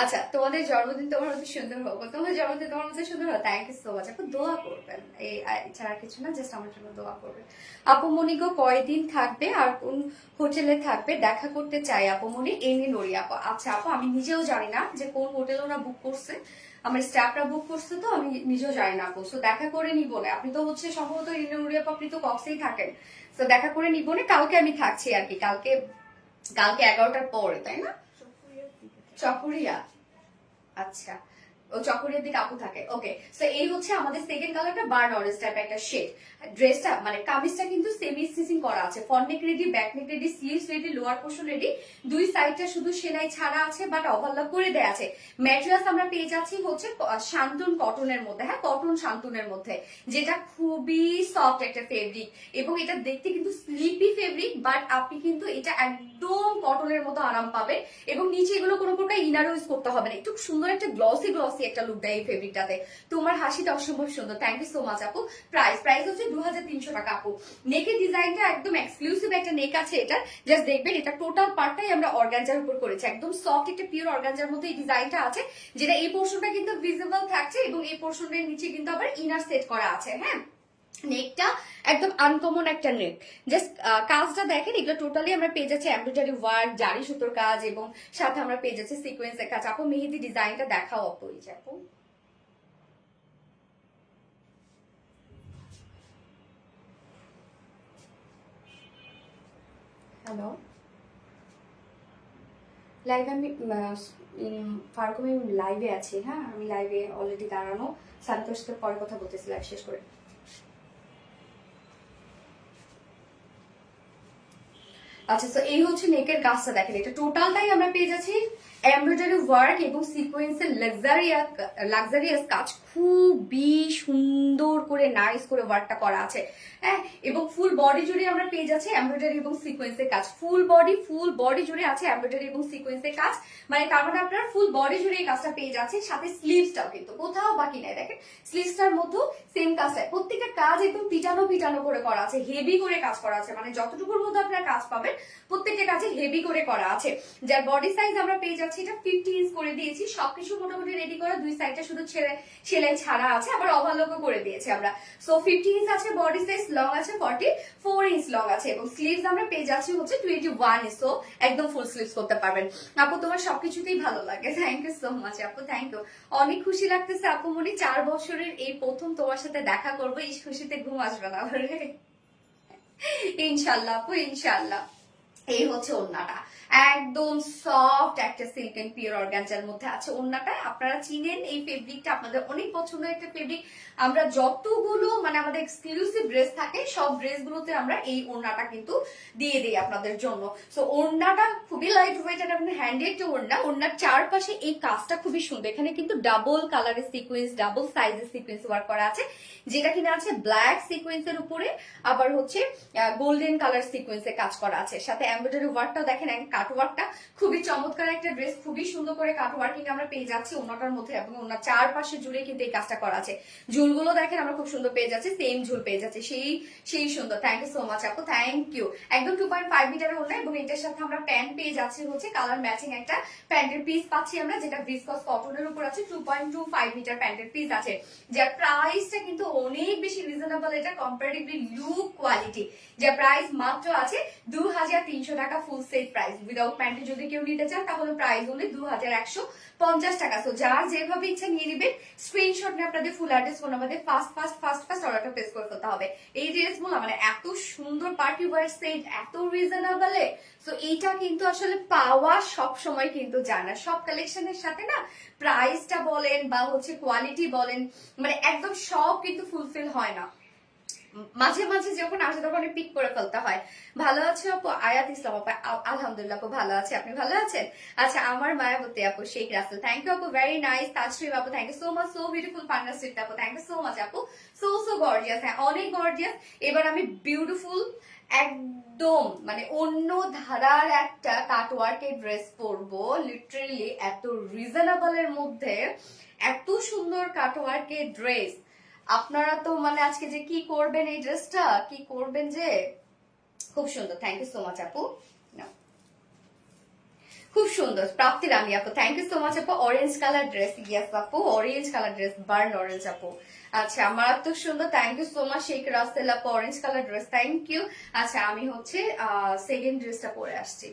আচ্ছা তোমাদের জন্মদিন তোমার মধ্যে সুন্দর হোক, তোমার জন্মদিন তোমার মধ্যে সুন্দর হোক। থ্যাংক ইউ সো মাচ আপু, দোয়া করবেন, এই এছাড়া কিছু না, জাস্ট আমার জন্য দোয়া করবেন। আপু মনিগো কয়দিন থাকবে আর কোন হোটেলে থাকবে, দেখা করতে চাই আপু মনি, এমনি নড়ি আপু। আচ্ছা আপু আমি নিজেও জানি না যে কোন হোটেল ওরা বুক করছে, আমার স্টাফরা বুক করছে, তো আমি নিজেও জানি না আপু। সো দেখা করে নিবো না, আপনি তো হচ্ছে সম্ভবত ইন্দ্রনুরি আপু, আপনি তো কক্সেই থাকেন, তো দেখা করে নিবো না। কালকে আমি থাকছি আর কি, কালকে 11টার পরে, তাই না? চকরিয়া, আচ্ছা ও চকরিয়ার দিকে আপু থাকে। ওকে, সো এই হচ্ছে আমাদের সেকেন্ড কালারটা, বার্ন অরেঞ্জ টাইপের একটা শেড। ড্রেসটা মানে কামিজটা কিন্তু সেমি স্টিচিং করা আছে, ফ্রন্ট নেক ready, back neck ready, sleeves ready, lower portion ready, দুই সাইডটা শুধু সেলাই ছাড়া আছে, বাট ওভারলক করে দেয়া আছে। ম্যাটেরিয়ালস আমরা পেয়ে যাচ্ছি হচ্ছে শান্তন কটনের মধ্যে, হ্যাঁ কটন শান্তনের মধ্যে, যেটা খুবই সফট একটা ফেব্রিক, এবং এটা দেখতে কিন্তু স্লিপি ফেব্রিক, বাট আপনি কিন্তু এটা একদম কটনের মতো আরাম পাবেন, এবং নিচে এগুলো কোনো প্রকার ইনার ইউজ করতে হবে না। একটু সুন্দর একটা গ্লসি গ্লসি একটা লুক দেয় এই ফেব্রিকটাতে। তোমার হাসিটা অসম্ভব সুন্দর, থ্যাংক ইউ সো মাচ আপু। প্রাইস হচ্ছে 2300 টাকা আপু। নেকের ডিজাইনটা একদম এক্সক্লুসিভ একটা নেক আছে এটা, জাস্ট দেখবেন এটা টোটাল পার্টটাই আমরা অর্গানজার উপর করেছি, একদম সফট একটা পিওর অর্গানজার মধ্যে এই ডিজাইনটা আছে, যেটা এই পোর্শনটা কিন্তু ভিজিবল থাকছে, এবং এই পোর্শনের নিচে কিন্তু আবার ইনার সেট করা আছে। হ্যাঁ নেকটা একদম আনকমন একটা নেক, জাস্ট কাজটা দেখেন, এগুলো টোটালি আমরা পেয়ে যাচ্ছি এমব্রয়ডারি ওয়ার্ক, জারি সুতোর কাজ, এবং সাথে আমরা পেয়ে যাচ্ছি সিকোয়েন্সের কাজ। আপু মেহেদি ডিজাইনটা দেখাও আপু, এই যে আপু, হ্যালো লাইভ আমি ফারুক, আমি লাইভে আছি, হ্যাঁ আমি লাইভে অলরেডি দাঁড়ানো, সান্তোর সাথে পরে কথা বলতেছি লাইভ শেষ করে। আচ্ছা তো এই হচ্ছে নেকের কাজটা দেখেন, এটা টোটালটাই আমরা পেয়ে যাচ্ছি এমব্রয়ডারি ওয়ার্ক এবং সিকোয়েন্সের লাক্সারিয়াস কাজ, খুবই সুন্দর করে নাইস করে ওয়ার্কটা করা আছে। হ্যাঁ এবং ফুল বডি জুড়ে আমরা পেয়ে যাচ্ছি এমব্রয়ডারি এবং সিকোয়েন্সের কাজ, ফুল বডি জুড়ে আছে এমব্রয়ডারি এবং সিকোয়েন্সের কাজ, মানে তার মানে আপনারা ফুল বডি জুড়ে এই কাজটা পেয়ে যাচ্ছেন। সাথে স্লিভসটাও কিন্তু কোথাও বাকি নাই, দেখেন স্লিভসটার মধ্যেও সেম কাজটা, প্রত্যেকটা কাজ একদম পিটানো করে করা আছে, হেভি করে কাজ করা আছে, মানে যতটুকুর মধ্যে আপনারা কাজ পাবেন প্রত্যেকটা কাজে হেভি করে করা আছে। যার বডি সাইজ আমরা পেয়ে যাচ্ছি এটা 50 ইঞ্চ করে দিয়েছি, সবকিছু মোটামুটি রেডি করা, দুই সাইডটা শুধু সেলাই ছাড়া আছে, আবার ওভারলকও করে দিয়েছি আমরা। সো 50 ইঞ্চ আছে বডি সাইজ, লং আছে 44 ইঞ্চ লং আছে, এবং স্লিভস আমরা পেয়ে যাচ্ছি হচ্ছে 21 ইঞ্চ, সো একদম ফুল স্লিভস করতে পারবেন। আপু তোমার সবকিছুতেই ভালো লাগে, থ্যাংক ইউ সো মাচ আপু, থ্যাংক ইউ। অনেক খুশি লাগতেছে আপু মনি, 4 বছরের এই প্রথম তোমার সাথে দেখা করবো, এই খুশিতে ঘুম আসবে না ইনশাল্লাহ আপু, ইনশাল্লাহ। এই হচ্ছে ওড়নাটা, একদম সফট একটা সিল্ক এন্ড পিওর অর্গানজার মধ্যে আছে ওড়নাটা। আপনারা চিনেন এই ফেব্রিকটা, আপনাদের অনেক পছন্দের একটা ফেব্রিক। আমরা যতগুলো মানে আমাদের এক্সক্লুসিভ ড্রেস থাকে সব ড্রেসগুলোতে আমরা এই ওড়নাটা কিন্তু দিয়ে দিই আপনাদের জন্য। সো ওড়নাটা খুবই লাইট ওয়েট, আর আপনার হ্যান্ডি একটা ওড়না, ওড়নার চারপাশে এই কাজটা খুবই সুন্দর, এখানে কিন্তু ডাবল কালারের সিকোয়েন্স, ডাবল সাইজের সিকোয়েন্স ওয়ার্ক করা আছে, যেটা কিনা আছে ব্ল্যাক সিকোয়েন্সের উপরে, আবার হচ্ছে গোল্ডেন কালার সিকোয়েন্সে কাজ করা আছে, সাথে এমব্রয়ডারি ওয়ার্কটাও দেখেন, কাট ওয়ার্কটা খুবই চমৎকার একটা ড্রেস, খুবই সুন্দর করে কাট ওয়ার্কিং আমরা পেয়ে যাচ্ছি ওনাটার মধ্যে, এবং ওনার চারপাশে জুড়ে কিন্তু এই কাজটা করা আছে। ঝুলগুলো দেখেন আমরা খুব সুন্দর পেয়ে যাচ্ছি, সেম ঝুল পেয়ে যাচ্ছি, সেই সুন্দর, থ্যাংক ইউ সো মাচ আপু, থ্যাংক ইউ। একদম 2.5 মিটারের ওড়না, এবং এটার সাথে আমরা প্যান্ট পেয়ে যাচ্ছি হচ্ছে কালার ম্যাচিং একটা প্যান্টের পিস পাচ্ছি আমরা, যেটা ভিসকস কটনের উপর আছে, 2.25 মিটার প্যান্টের পিস আছে, যার প্রাইসটা কিন্তু অনেক বেশি রিজনেবল, এটা কম্পারেটিভলি লুক কোয়ালিটি, যার প্রাইস মাত্র আছে 2300 টাকা ফুল সেট প্রাইস। উইদাউট প্যান্টে যদি কেউ নিতে চান তাহলে প্রাইস হলে 2150 টাকা। সো যার যেভাবে ইচ্ছা নিয়ে নিবেন, স্ক্রিনশট নিয়ে আপনাদের ফুল অ্যাড্রেস ফোন আমাদের ফাস্ট অর্ডারটা প্লেস করে ফেলতে হবে। এই ড্রেসগুলো মানে এত সুন্দর পার্টি ওয়্যার সেট, এত রিজনেবলে, সো এইটা কিন্তু আসলে পাওয়া সব সময় কিন্তু যায় না। সব কালেকশনের সাথে না প্রাইসটা বলেন বা হচ্ছে কোয়ালিটি বলেন, মানে একদম সব কিন্তু ফুলফিল হয় না। মাঝে মাঝে যখন আসে তখন পিক করে ফেলতে হয়। ভালো আছে আপু? আয়াত ইসলাম আপু, আলহামদুলিল্লাহ আপু ভালো আছে, আপনি ভালো আছেন? আচ্ছা, আমার মায়াবতী আপু, শেখ রাসেল, থ্যাংক ইউ আপু, ভেরি নাইস। তাজশ্রী আপু, thank you so much, so beautiful. Fantastic আপু, থ্যাংক ইউ সো মাচ আপু, সো সো গর্জিয়াস। হ্যাঁ, অনেক গর্জিয়াস। এবার আমি বিউটিফুল একদম মানে অন্য ধারার একটা কাটওয়ার্কের ড্রেস পরবো, লিটারেলি এত রিজনেবল এর মধ্যে এত সুন্দর কাটওয়ার্কের ড্রেস। আপনারা তো মানে আজকে যে কি করবেন, এই ড্রেসটা কি করবেন যে, খুব সুন্দর। থ্যাংক ইউ সো মাচ আপু, খুব সুন্দর। প্রাপ্তি রানী আপু, থ্যাংক ইউ সো মাচ আপু। অরেঞ্জ কালার ড্রেস, ইয়েস আপু, orange colour dress, burn orange আপু। আচ্ছা, মারাত্মক সুন্দর, thank you so much. Sheikh Rasel আপু, orange colour dress, thank you. আচ্ছা, আমি হচ্ছে সেকেন্ড ড্রেসটা পরে আসছি।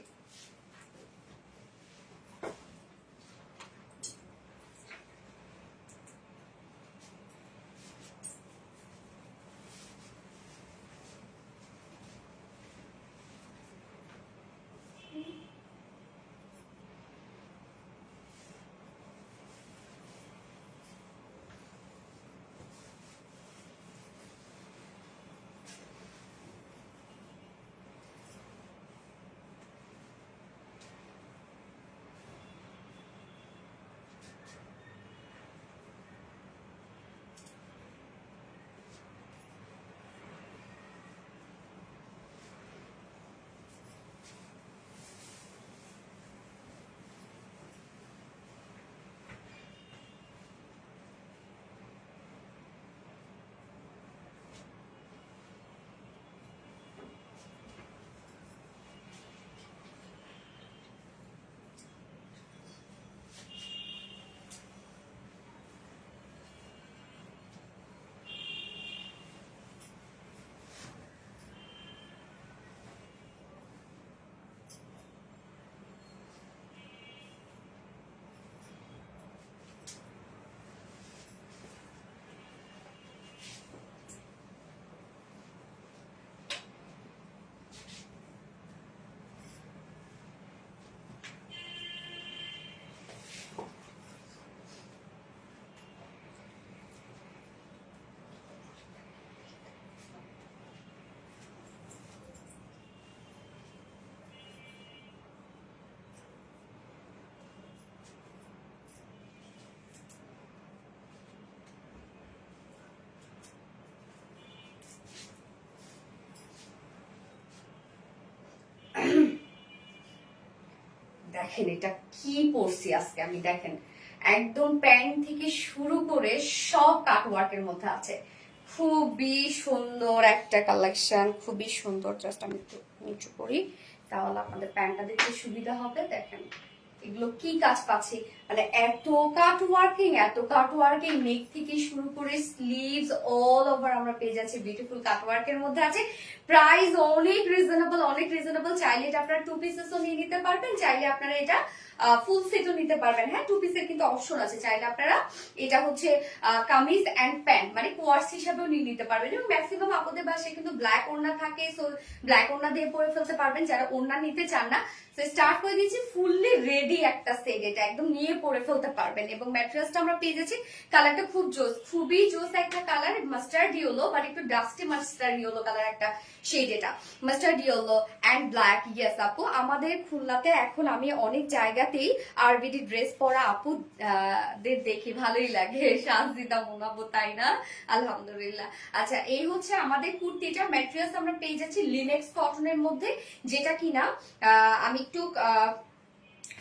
দেখেন এটা কি পরছি আজকে আমি, দেখেন একদম প্যান্ট থেকে শুরু করে সব কাটওয়ার্কের মধ্যে আছে। খুবই সুন্দর একটা কালেকশন, খুবই সুন্দর। জাস্ট আমি একটু নিচু করি তাহলে আপনাদের প্যান্টটা দেখতে সুবিধা হবে। দেখেন এগুলো কি কাজ পাচ্ছি, মানে এত কাট ওয়ার্কিং নেক থেকে শুরু করে স্লিভস অল ওভার আমরা পেয়ে যাচ্ছি বিউটিফুল কাট ওয়ার্কের মধ্যে আছে। প্রাইস অনেক রিজনেবল। চাইলে এটা আপনারা 2 পিসেসও নিয়ে নিতে পারবেন, চাইলে আপনারা এটা ফুল সেটও নিতে পারবেন। হ্যাঁ, 2 পিসের কিন্তু অপশন আছে, চাইলে আপনারা এটা হচ্ছে কামিজ এন্ড প্যান্ট মানে কোয়ার্স হিসাবেও নিয়ে নিতে পারবেন। এবং ম্যাক্সিমাম আপনাদের বাসায় কিন্তু ব্ল্যাক ওড়না থাকে, সো ব্ল্যাক ওড়না দিয়ে পরে ফেলতে পারবেন যারা ওড়না নিতে চান না। তো স্টার্ট করে দিয়েছি ফুললি রেডি একটা সেট, এটা একদম নিয়ে পরে ফেলতে পারবেন। এবং ম্যাটেরিয়ালসটা আমরা পেয়ে যাচ্ছি, কালারটা খুব জোস, খুবই জোস একটা কালার, মাস্টার্ড ইয়েলো বাট একটু ডাস্টি মাস্টার্ড ইয়েলো কালার একটা শেড। এটা mustard yellow and black. Yes আপু, আমাদের খুলনাতে এখন আমি অনেক জায়গাতেই আরবিডি ড্রেস পরা আপু দের দেখি, ভালোই লাগে। সাজদিদা মোনাবো, তাই না? আলহামদুলিল্লাহ। আচ্ছা, এই হচ্ছে আমাদের কুর্তিটা। ম্যাটেরিয়ালস আমরা পেয়ে যাচ্ছি লিনেক্স কটনের মধ্যে, যেটা কিনা আমি একটু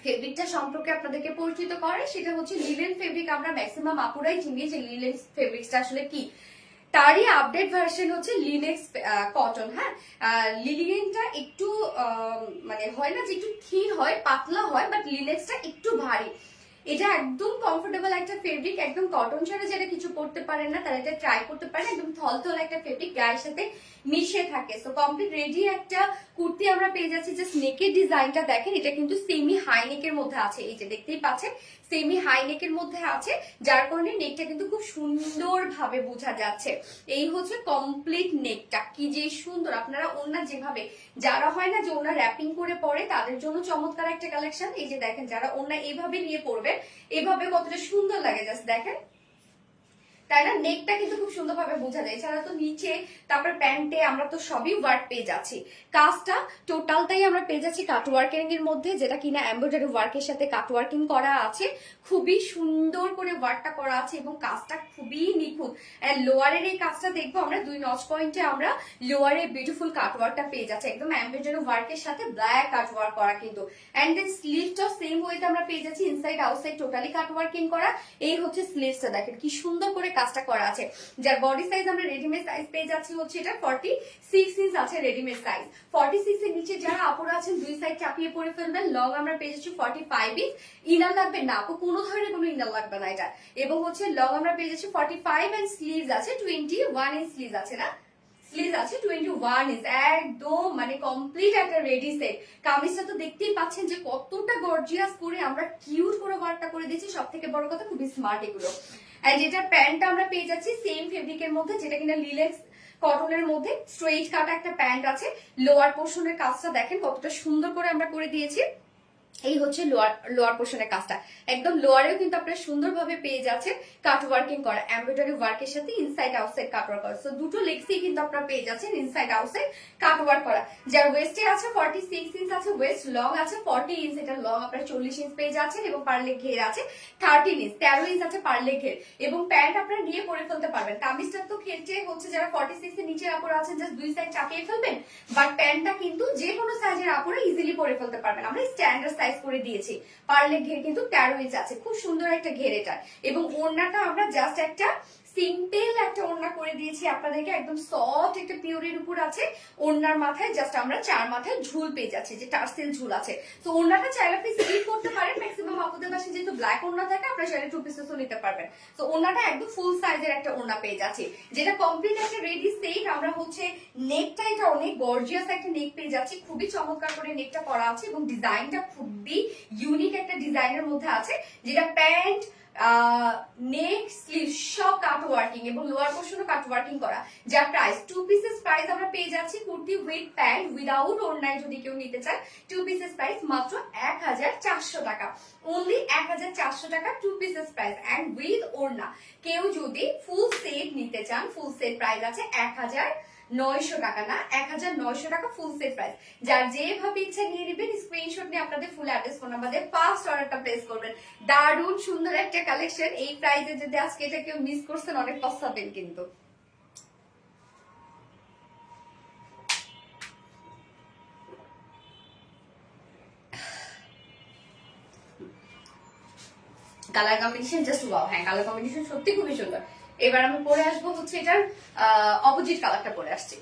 ফেব্রিকটা সম্পর্কে আপনাদেরকে পরিচিত করে। সেটা হচ্ছে লিলেন ফেব্রিক। আমরা ম্যাক্সিমাম আপুরাই চিনি যে লিলেন ফেব্রিক্সটা আসলে কি, তারই আপডেট ভার্সন হচ্ছে লিনেক্স কটন। হ্যাঁ, লিনেনটা একটু মানে হয় না যে একটু থিন হয়, পাতলা হয়, বাট লিনেক্সটা একটু ভারী। এটা একদম কমফোর্টেবল একটা ফেব্রিক, একদম কটন ছাড়া যারা কিছু পড়তে পারেন না তারা এটা ট্রাই করতে পারেন। একদম থলথল একটা ফেব্রিক, গায়ের সাথে মিশে থাকে। সো কমপ্লিট রেডি একটা কুর্তি আমরা পেয়ে যাচ্ছি। জাস্ট নেকের ডিজাইনটা দেখেন, এটা কিন্তু সেমি হাই নেকের মধ্যে আছে, এই যে দেখতেই পাচ্ছেন সেমি হাই নেকের মধ্যে আছে, যার কারণে নেকটা কিন্তু খুব সুন্দর ভাবে বোঝা যাচ্ছে। এই হচ্ছে কমপ্লিট নেকটা, কি যে সুন্দর। আপনারা ওনার যেভাবে, যারা হয় না যে ওনার র্যাপিং করে পরে তাদের জন্য চমৎকার একটা কালেকশন। এই যে দেখেন, যারা ওনার এইভাবে নিয়ে পড়বে, এভাবে কতটা সুন্দর লাগে, জাস্ট দেখেন তাই না? নেকটা কিন্তু খুব সুন্দরভাবে বোঝা যায়। এছাড়া তো নিচে তারপর প্যান্টে আমরা তো সবই ওয়ার্ক পেয়ে যাচ্ছি। কাজটা টোটালটাই আমরা পেয়ে যাচ্ছি কাটওয়ার্কিং এর মধ্যে, যেটা কিনা এমব্রয়ডারি ওয়ার্কের সাথে কাটওয়ার্কিং করা আছে। খুবই সুন্দর করে ওয়ার্কটা করা আছে এবং কাজটা খুবই নিখুঁত। লোয়ারের এই কাজটা দেখবো আমরা 2 নচ পয়েন্টে আমরা লোয়ারে বিউটিফুল কাটওয়ার্কটা পেয়ে যাচ্ছি, একদম এমব্রয়ডারি ওয়ার্কের সাথে ব্ল্যাক কাটওয়ার্ক করা কিন্তু। এন্ড দেন স্লিভটাও সেম ওয়েতে আমরা পেয়ে যাচ্ছি, ইনসাইড আউটসাইড টোটালি কাটওয়ার্কিং করা। এই হচ্ছে স্লিভসটা, দেখেন কি সুন্দর করে কাজটা করা আছে। যার বডি সাইজ আমরা রেডিমেড সাইজ পেয়ে যাচ্ছি হচ্ছে এটা 46 ইঞ্চ আছে রেডিমেড সাইজ। 46 এর নিচে যারা আপুরা আছেন 2 সাইড চাপিয়ে পরে ফেলবেন। লং আমরা পেয়ে যাচ্ছি 45 ইঞ্চ। ইনার লাগবে না আপু, কোনো ধরনের কোনো ইনার লাগবে না এটা। এবং হচ্ছে লং আমরা পেয়ে যাচ্ছি 45 এন্ড স্লিভস আছে 21 ইঞ্চ স্লিভস আছে না, স্লিভ আছে 21 ইঞ্চ, একদম মানে কমপ্লিট একটা রেডি সেট। কামিজটা তো দেখতেই পাচ্ছেন যে কতটা গর্জিয়াস করে আমরা কিউট করে ওয়ার্কটা করে দিয়েছি। সব থেকে বড় কথা খুবই স্মার্ট এগুলো। এন্ড এটার প্যান্টটা আমরা পেয়ে যাচ্ছি সেম ফেব্রিকের মধ্যে, যেটা কিনা লিলেক্স কটনের মধ্যে স্ট্রেইট কাটা একটা প্যান্ট আছে। লোয়ার পোর্শনের কাজটা দেখেন কতটা সুন্দর করে আমরা করে দিয়েছি। এই হচ্ছে লোয়ার পোর্শনের কাজটা, একদম লোয়ারেও কিন্তু আপনারা সুন্দরভাবে পেয়ে যাচ্ছেন কাট ওয়ার্কিং করা, এমব্রয়ডারি ওয়ার্কের সাথে ইনসাইড আউটসাইড কাট ওয়ার্ক করা। সো দুটো লেগসই কিন্তু আপনারা পেয়ে যাচ্ছেন ইনসাইড আউটসাইড কাট ওয়ার্ক করা। যার ওয়েস্টে আছে 46 ইঞ্চ আছে ওয়েস্ট, লং আছে 40 ইঞ্চ, এটা লং আপনারা 40 ইঞ্চ পেয়ে যাচ্ছেন এবং পার লেগ ঘের আছে 13 ইঞ্চ, 13 ইঞ্চ আছে পার লেগ ঘের। এবং প্যান্ট আপনারা নিয়ে পরে ফেলতে পারবেন। কামিজটা তো ক্ষেত্রে হচ্ছে যারা 46 এর নিচে আপুরা আছেন জাস্ট 2 সাইড চাপিয়ে ফেলবেন, বাট প্যান্টটা কিন্তু যে কোনো সাইজের আপুরা ইজিলি পরে ফেলতে পারবেন। আমরা স্ট্যান্ডার্ড সাইজ করে দিয়েছি। পার্লে ঘের কিন্তু 13 ইঞ্চ আছে, খুব সুন্দর একটা ঘের এটা। এবং ওড়নাটা আমরা জাস্ট একটা সিম্পল একটা ওড়না করে দিয়েছি আপনাদেরকে, একদম সফট একটা পিওরের উপর আছে। ওড়নার মাথায় জাস্ট আমরা 4 মাথায় ঝুল পেয়ে যাচ্ছি, যে টার্সেল ঝুল আছে। তো ওড়নাটা চাইলে আপনি স্লিপ করতে পারেন, ম্যাক্সিমাম আপুদের পাশে যেহেতু ব্ল্যাক ওড়না থাকে আপনারা চাইলে 2 পিসেসও নিতে পারবেন। তো ওড়নাটা একদম ফুল সাইজের একটা ওড়না পেয়ে যাচ্ছি, যেটা কমপ্লিট একটা রেডি সেট। আমরা হচ্ছে নেকটা, এটা অনেক গর্জিয়াস একটা নেক পেয়ে যাচ্ছি, খুবই চমৎকার করে নেকটা করা আছে এবং ডিজাইনটা খুবই ইউনিক একটা ডিজাইনের মধ্যে আছে, যেটা প্যান্ট নেক স্লিভ সব কাট ওয়ার্কিং এবং লোয়ার পোর্শনও কাট ওয়ার্কিং করা। যার প্রাইস 2 পিসেস প্রাইস আমরা পেয়ে যাচ্ছি কুর্তি উইথ প্যান্ট উইদাউট ওড়নায় যদি কেউ নিতে চায় 2 পিসেস প্রাইস মাত্র 1400 টাকা, অনলি 1400 টাকা 2 পিসেস প্রাইস এন্ড উইথ ওড়না। কেউ যদি ফুল সেট নিতে চান, ফুল সেট প্রাইস আছে 1900 টাকা, না 1900 টাকা ফুল সেট প্রাইস। যার যেভাবে ইচ্ছা নিয়ে নেবেন, স্ক্রিনশট নিয়ে আপনাদের ফুল অ্যাড্রেস ফোন নাম্বার দিয়ে ফার্স্ট অর্ডারটা প্লেস করবেন। দারুণ সুন্দর একটা কালেকশন, এই প্রাইসে যদি আজকে এটা কেউ মিস করছেন অনেক পস্তাবেন কিন্তু। কালার কম্বিনেশন জাস্ট ওয়াও, হ্যাঁ কালার কম্বিনেশন সত্যি খুবই সুন্দর। এবার আমি পরে আসবো হচ্ছে এটার অপোজিট কালারটা পরে আসছি।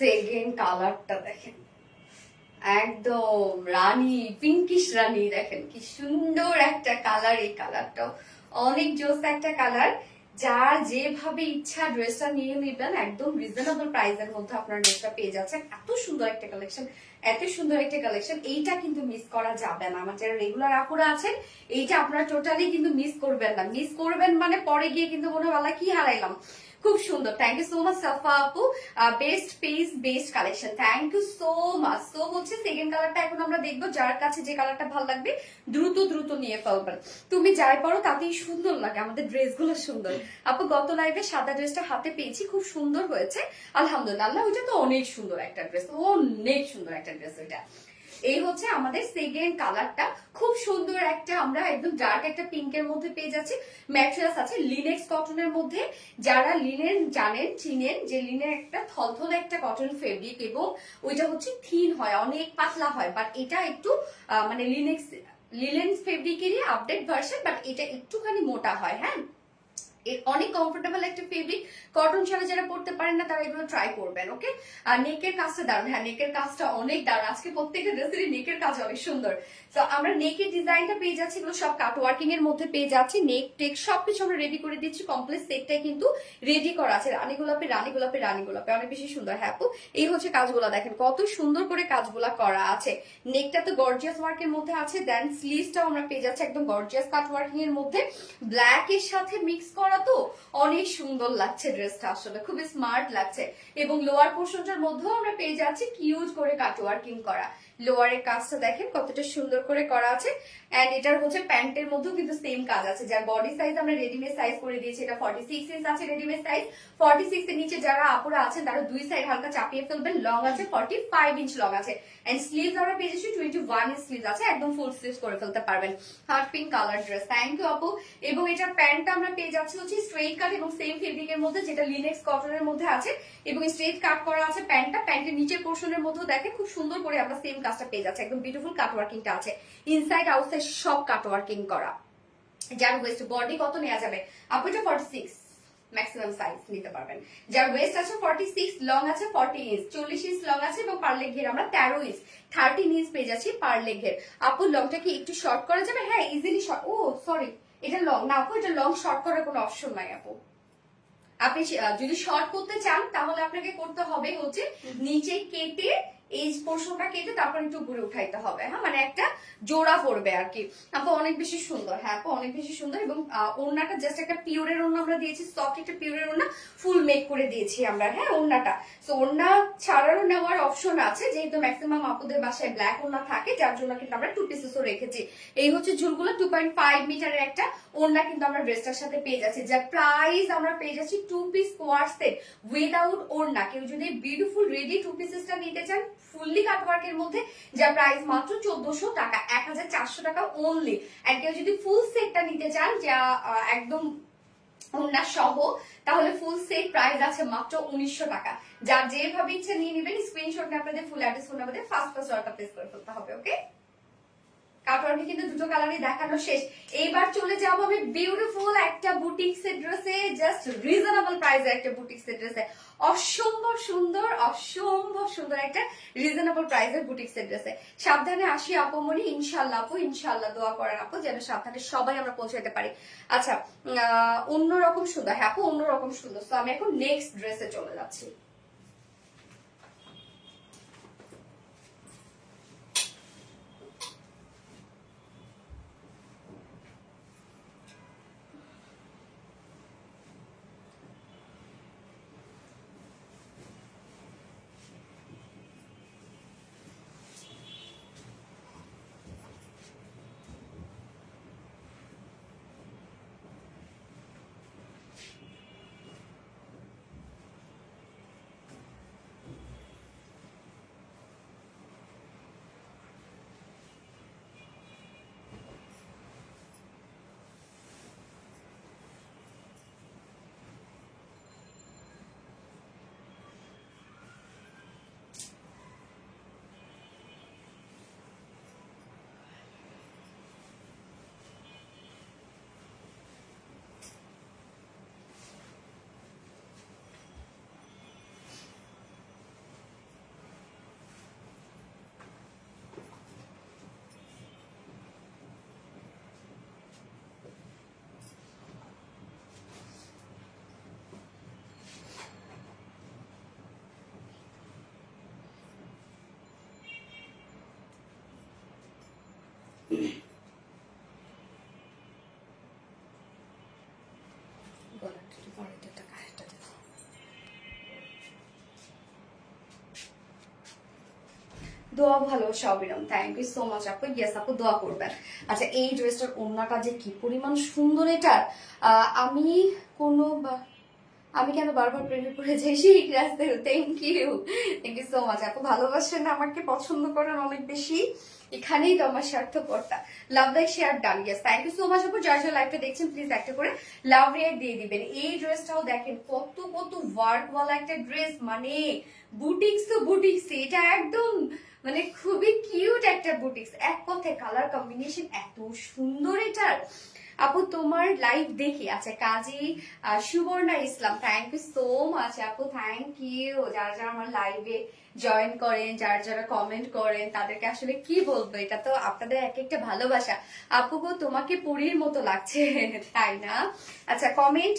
সেকেন্ড কালারটা দেখেন, একদম রানী, পিঙ্কিশ রানী, দেখেন কি সুন্দর একটা কালার। এই কালারটাও অনেক জোস একটা কালার। যার যেভাবে ইচ্ছা ড্রেসটা নিয়ে নিবেন, একদম রিজনেবল প্রাইসের মধ্যে আপনার ড্রেসটা পেয়ে যাচ্ছেন। এত সুন্দর একটা কালেকশন, এত সুন্দর একটা কালেকশন, এইটা কিন্তু মিস করা যাবে না। আমার যারা রেগুলার আপুরা আছেন, এইটা আপনারা টোটালি কিন্তু মিস করবেন না। মিস করবেন মানে পরে গিয়ে কিন্তু মনে হয় কি হারাইলাম। খুব সুন্দর, thank you so much Safa আপু, best piece best collection, thank you so much. So হচ্ছে সেকেন্ড কালারটা এখন আমরা দেখবো, যার কাছে যে কালারটা ভালো লাগবে দ্রুত দ্রুত নিয়ে ফেলবেন। তুমি যাই পরো তাতেই সুন্দর লাগে, আমাদের ড্রেসগুলো সুন্দর। আপু গত লাইভে সাদা ড্রেসটা হাতে পেয়েছি, খুব সুন্দর হয়েছে আলহামদুলিল্লাহ। ওইটা তো অনেক সুন্দর একটা ড্রেস, অনেক সুন্দর একটা ড্রেস ওইটা। এই হচ্ছে আমাদের সেকেন্ড কালারটা, খুব সুন্দর একটা, আমরা একদম ডার্ক একটা পিঙ্কের মধ্যে পেয়ে যাচ্ছি। ম্যাটেরিয়ালস আছে লিনেক্স কটনের মধ্যে। যারা লিনেন জানেন চিনেন যে লিনের একটা থলথলে একটা কটন ফেব্রিক, এবং ওইটা হচ্ছে থিন হয়, অনেক পাতলা হয়, বাট এটা একটু মানে লিনেন ফেব্রিকেরই আপডেট ভার্সন, বাট এটা একটুখানি মোটা হয়। হ্যাঁ, অনেক কমফোর্টেবল একটা ফেব্রিক, কটন ছাড়া যারা পড়তে পারেন না তারা এগুলো ট্রাই করবেন। ওকে, আর নেকের কাজটা দারুণ। হ্যাঁ, নেকের কাজটা অনেক দারুণ, আজকে প্রত্যেকটা ড্রেসেরই নেকের কাজ অনেক সুন্দর। তো আমরা নেকের ডিজাইনটা পেয়ে যাচ্ছি, এগুলো সব কাট ওয়ার্কিং এর মধ্যে পেয়ে যাচ্ছি। নেক টেক সবকিছু আমরা রেডি করে দিচ্ছি, কমপ্লিট সেটটাই কিন্তু রেডি করা আছে। রানী গোলাপে রানী গোলাপে রানী গোলাপে, অনেক বেশি সুন্দর। হ্যাঁ আপু, এই হচ্ছে কাজগুলো, দেখেন কত সুন্দর করে কাজগুলা করা আছে। নেকটা তো গর্জিয়াস ওয়ার্কের মধ্যে আছে, দেন স্লিভসটাও আমরা পেয়ে যাচ্ছি একদম গর্জিয়াস কাট ওয়ার্কিং এর মধ্যে, ব্ল্যাক এর সাথে মিক্স করা, তো অনেক সুন্দর লাগছে ড্রেসটা, আসলে খুবই স্মার্ট লাগছে। এবং লোয়ার পোর্শনটার মধ্যেও আমরা পেয়ে যাচ্ছি কিউজ করে কাট ওয়ার্কিং করা। লোয়ারের কাজটা দেখেন কতটা সুন্দর করে করা আছে। এন্ড এটার হচ্ছে প্যান্টের মধ্যেও কিন্তু সেম কাজ আছে, যার বডি সাইজ আমরা রেডিমেড সাইজ করে দিয়েছি, এটা 46 ইঞ্চ আছে রেডিমেড সাইজ। 46 এর নিচে যারা আপুরা আছেন তারা দুই সাইড হালকা চাপিয়ে ফেলবেন। লং আছে 45 ইঞ্চ লং আছে, এন্ড স্লিভস আমরা পেয়ে যাচ্ছি 21 ইঞ্চ স্লিভস আছে, একদম ফুল স্লিভস করে ফেলতে পারবেন। Hot pink colour dress, thank you আপু। এবং এটার প্যান্টটা আমরা পেয়ে যাচ্ছি হচ্ছে স্ট্রেট কাট এবং সেম ফেব্রিকের মধ্যে, যেটা লিনেক্স কটনের মধ্যে আছে, এবং স্ট্রেট কাট করা আছে প্যান্টটা। প্যান্টের নিচের পোর্শনের মধ্যেও দেখেন খুব সুন্দর করে আমরা সেম কাজটা পেয়ে যাচ্ছি, একদম বিউটিফুল কাট ওয়ার্কিংটা আছে, ইনসাইড আউটসাইড সব কাট ওয়ার্কিং করা। যার ওয়েস্ট বডি কত নেওয়া যাবে আপু? এটা 46 ম্যাক্সিমাম সাইজ নিতে পারবেন। যার ওয়েস্ট আছে 46, লং আছে 40 ইঞ্চ, 40 ইঞ্চ লং আছে, এবং পার লেগ ঘের আমরা 13 ইঞ্চ 13 ইঞ্চ পেয়ে যাচ্ছি পার লেগ ঘের। আপু লংটা কি একটু শর্ট করা যাবে? হ্যাঁ, ইজিলি শর্ট। ও সরি, এটা লং না আপু, এটা লং শর্ট করার কোনো অপশন নাই আপু। আপনি যদি শর্ট করতে চান তাহলে আপনাকে করতে হবে হচ্ছে নিচে কেটে, এই পোর্শনটা কেটে তারপর একটু উপরে উঠাইতে হবে। হ্যাঁ, মানে একটা জোড়া পড়বে আর কি। আপু অনেক বেশি সুন্দর। হ্যাঁ আপু অনেক বেশি সুন্দর, এবং ওড়নাটা জাস্ট একটা পিওরের ওড়না আমরা দিয়েছি, সফট একটা পিওরের ওড়না, ফুল মেক করে দিয়েছি আমরা। হ্যাঁ, ওড়নাটা তো ওড়না ছাড়ারও নেওয়ার অপশন আছে, যেহেতু ম্যাক্সিমাম আপুদের বাসায় ব্ল্যাক ওড়না থাকে, যার জন্য কিন্তু আমরা 2 পিসেসও রেখেছি। এই হচ্ছে ঝুলগুলো 2.5 মিটারের একটা ওড়না কিন্তু আমরা ড্রেসটার সাথে পেয়ে যাচ্ছি, যার প্রাইস আমরা পেয়ে যাচ্ছি 2 পিস কোয়ার সেট উইদাউট ওড়না। কেউ যদি বিউটিফুল রেডি 2 পিসেসটা নিতে চান ফুললি কাটওয়ার্কের মধ্যে, যার প্রাইস মাত্র 1400 টাকা, 1400 টাকা অনলি। আর কেউ যদি ফুল সেটটা নিতে চান, যা একদম ওড়না সহ, তাহলে ফুল সেট প্রাইস আছে মাত্র 1900 টাকা। যার যেভাবে ইচ্ছা নিয়ে নেবেন, স্ক্রিনশট নিয়ে আপনাদের ফুল অ্যাড্রেস ফোন নাম্বারে ফার্স্ট অর্ডার প্লেস করে ফেলতে হবে। ওকে, কাটওয়ার্কে কিন্তু দুটো কালারই দেখানো শেষ। এইবার চলে যাবো আমি বিউটিফুল একটা বুটিক্সের ড্রেসে, জাস্ট রিজনেবল প্রাইসে একটা বুটিক্সের ড্রেসে, অসম্ভব সুন্দর, অসম্ভব সুন্দর একটা রিজনেবল প্রাইসের বুটিক্সের ড্রেসে। সাবধানে আসি আপমনি, ইনশাল্লাহ আপু, ইনশাল্লাহ দোয়া করেন আপু যেন সাবধানে সবাই আমরা পৌঁছাতে পারি। আচ্ছা, অন্যরকম সুন্দর। হ্যাঁ আপু অন্যরকম সুন্দর। তো আমি এখন নেক্সট ড্রেসে চলে যাচ্ছি। দোয়া ভালোবাসা অবিরাম, থ্যাংক ইউ সো মাচ আপু। ইয়েস আপু, দোয়া করবেন। আচ্ছা, এই ড্রেসটার ওড়নাটা যে কি পরিমাণ সুন্দর এটা, আমি কোনো আমি কেন বারবার প্রেমে পড়ে যাই সেই রাস্তায়। থ্যাংক ইউ সো মাচ আপু, ভালোবাসেন আমাকে, পছন্দ করেন অনেক বেশি, এখানেই তো আমার স্বার্থপরতা। Love like share done. Yes, thank you so much আপু। যার যার লাইভটা দেখছেন প্লিজ একটা করে লাভ রিয়াক্ট দিয়ে দিবেন। এই ড্রেসটাও দেখেন কত কত ওয়ার্ক ওয়ালা একটা ড্রেস, মানে বুটিক্স তো বুটিক্স, এটা একদম মানে খুবই কিউট একটা বুটিক্স। এক কথায় কালার কম্বিনেশন এত সুন্দর এটার। আপু তোমার লাইভ দেখি। আচ্ছা, কাজী সুবর্ণা ইসলাম, থ্যাংক ইউ সো মাচ আপু, থ্যাংক ইউ। যারা যারা আমার লাইভে জয়েন করেন, যারা যারা কমেন্ট করেন, তাদেরকে আসলে কি বলবো, এটা তো আপনাদের এক একটা ভালোবাসা। আপু গো তোমাকে পরীর মতো লাগছে, তাই না? আচ্ছা, কমেন্ট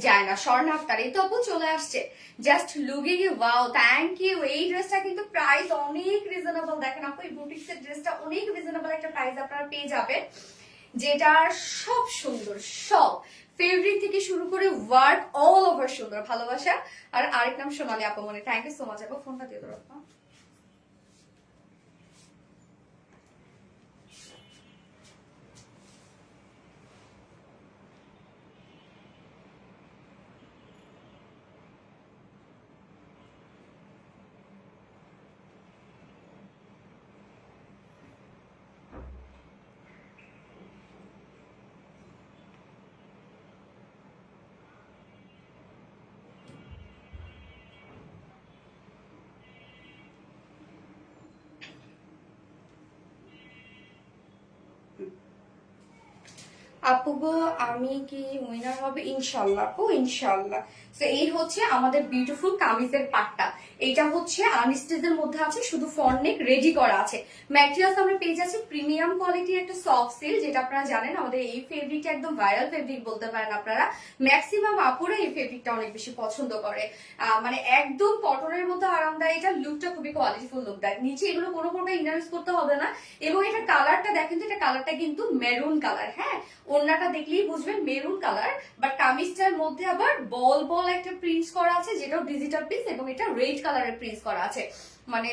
যায় না। স্বর্ণ আক্তার, এই তো আপু চলে আসছে, just looking you, wow, thank you. এই ড্রেসটা কিন্তু প্রাইস অনেক রিজনেবল। দেখেন আপু, এই বুটিক্সের ড্রেসটা অনেক রিজনেবল একটা প্রাইস আপনারা পেয়ে যাবেন, যেটার সব সুন্দর, সব ফেব্রিক থেকে শুরু করে ওয়ার্ক অল ওভার সুন্দর, ভালোবাসা। আর আরেক নাম সোনালী আপু মনে, থ্যাংক ইউ সো মাচ আপু। ফোনটা দিয়ে ধরো আপা। আপু গো, আমি কি উইনার হবে? ইনশাল্লাহ আপু, ইনশাল্লাহ। তো এই হচ্ছে আমাদের বিউটিফুল কামিজের পাটটা। এইটা হচ্ছে আনস্টিচের মধ্যে আছে, শুধু ফরনেক রেডি করা আছে। ম্যাটেরিয়ালস আমরা পেয়ে যাচ্ছি প্রিমিয়াম কোয়ালিটির একটা সফট সিল্ক, যেটা আপনারা জানেন আমাদের এই ফেব্রিকটা একদম ভাইরাল ফেব্রিক বলতে পারেন আপনারা। ম্যাক্সিমাম আপুরা এই ফেব্রিকটা অনেক বেশি পছন্দ করে, মানে একদম কটনের মতো আরামদায়ক। এটা লুকটা খুবই কোয়ালিটিফুল লুক দেয়। নিচে এগুলো কোনো প্রকার ইনার করতে হবে না। এবং এটা কালারটা দেখেন তো, এটা কালারটা কিন্তু মেরুন কালার। হ্যাঁ, ওড়নাটা দেখলেই বুঝবেন মেরুন কালার, বাট কামিজটার মধ্যে আবার বল বল একটা প্রিন্টস করা আছে, যেটাও ডিজিটাল প্রিন্টস, এবং এটা রেড কালারের প্রিন্টস করা আছে, মানে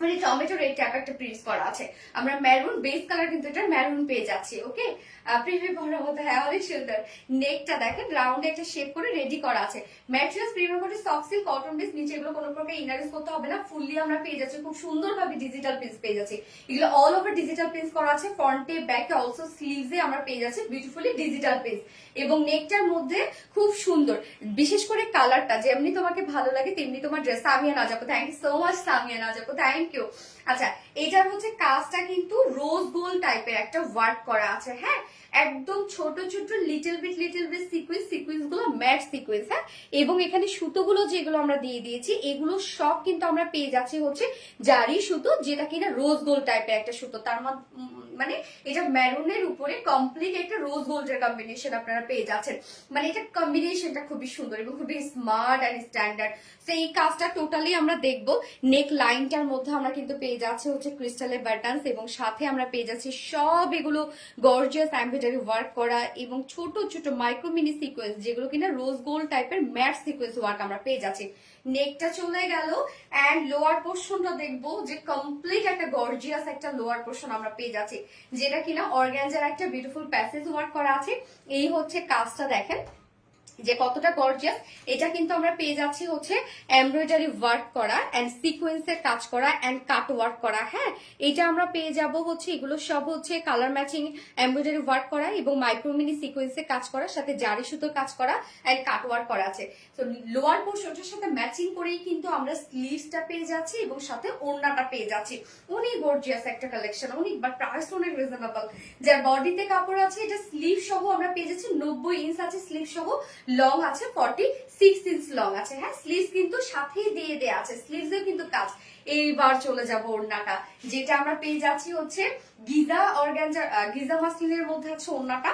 মানে টমেটো রেড টাইপ একটা প্রিন্টস করা আছে। আমরা মেরুন বেস কালার কিন্তু এটা মেরুন পেয়ে যাচ্ছি। ওকে, প্রিভিউ পড়ার মতো, হ্যাঁ অনেক সুন্দর। নেকটা দেখেন রাউন্ড একটা শেপ করে রেডি করা আছে। Materials premium quality soft silk cotton base, নিচে এগুলো কোনো প্রকার ইনারিস করতে হবে না। ফুললি আমরা পেয়ে যাচ্ছি খুব সুন্দরভাবে ডিজিটাল প্রিন্টস পেয়ে যাচ্ছি। এগুলো অল ওভার ডিজিটাল প্রিন্টস করা আছে, ফ্রন্টে ব্যাকে অলসো স্লিভসে আমরা পেয়ে যাচ্ছি বিউটিফুলি ডিজিটাল প্রিন্টস। এবং নেকটার মধ্যে খুব সুন্দর, বিশেষ করে কালারটা যেমনি তোমাকে ভালো লাগে তেমনি তোমার ড্রেস। সামিয়া নাজাপু, thank you so much Samia নাজাপু, থ্যাংক ইউ। আচ্ছা, এটার হচ্ছে কাজটা কিন্তু রোজ গোল্ড টাইপের একটা ওয়ার্ক করা আছে। হ্যাঁ, একদম ছোট ছোট লিটল বিট সিকুয়েন্স, সিকুয়েন্স গুলো ম্যাট সিকুয়েন্স। হ্যাঁ, এবং এখানে সুতোগুলো যেগুলো আমরা দিয়ে দিয়েছি, এগুলো সব কিন্তু আমরা পেয়ে যাচ্ছি হচ্ছে জারি সুতো, যেটা কিনা রোজ গোল্ড টাইপের একটা সুতো। তার মানে এটা মেরুনের উপরে কমপ্লিট একটা রোজ গোল্ডের কম্বিনেশন আপনারা পেয়ে যাচ্ছেন। মানে এটা কম্বিনেশনটা খুবই সুন্দর এবং খুবই স্মার্ট অ্যান্ড স্ট্যান্ডার্ড। তো এই কাজটা টোটালি আমরা দেখবো। নেক লাইনটার মধ্যে আমরা কিন্তু পেয়ে যাচ্ছি হচ্ছে ক্রিস্টালের বাটনস, এবং সাথে আমরা পেয়ে যাচ্ছি সব এগুলো গর্জিয়াস এমব্রয়ডারি ওয়ার্ক করা, এবং ছোট ছোট মাইক্রো মিনি সিকোয়েন্স, যেগুলো কিনা রোজ গোল্ড টাইপের ম্যাট সিকোয়েন্স ওয়ার্ক আমরা পেয়ে যাচ্ছি। নেকটা চলে গেল, এন্ড লোয়ার পোর্শনটা দেখবো যে কমপ্লিট একটা গর্জিয়াস একটা লোয়ার পোর্শন আমরা পেয়ে যাচ্ছি, যেটা কিনা অর্গানজার একটা বিউটিফুল প্যাসেজ ওয়ার্ক করা আছে। এই হচ্ছে কাজটা দেখেন যে কতটা গর্জিয়াস। এটা কিন্তু আমরা পেয়ে যাচ্ছি হচ্ছে এমব্রয়ডারি ওয়ার্ক করা এন্ড সিকোয়েন্সের কাজ করা এন্ড কাট ওয়ার্ক করা। হ্যাঁ, এটা আমরা পেয়ে যাব হচ্ছে, এগুলো সব হচ্ছে কালার ম্যাচিং এমব্রয়ডারি ওয়ার্ক করা এবং মাইক্রোমিনি সিকোয়েন্সের কাজ করা, সাথে জারি সুতোর কাজ করা এন্ড কাট ওয়ার্ক করা আছে। তো লোয়ার পোর্শনটার সাথে ম্যাচিং করেই কিন্তু আমরা স্লিভসটা পেয়ে যাচ্ছি এবং সাথে ওড়নাটা পেয়ে যাচ্ছি। অনেক গর্জিয়াস একটা কালেকশন, অনেক, বাট প্রাইস অনেক রিজনেবল। যার বডিতে কাপড় আছে, এটা স্লিভ সহ আমরা পেয়ে যাচ্ছি 90 ইঞ্চ আছে স্লিভ সহ, লং আছে 46 ইঞ্চ লং আছে। হ্যাঁ, স্লিভস কিন্তু সাথেই দিয়ে দেয়া আছে, স্লিভসেও কিন্তু কাজ। এইবার চলে যাব ওড়নাটা, যেটা আমরা পেয়ে যাচ্ছি হচ্ছে গিজা অর্গানজা, গিজা মাসলিনের মধ্যে আছে ওড়নাটা।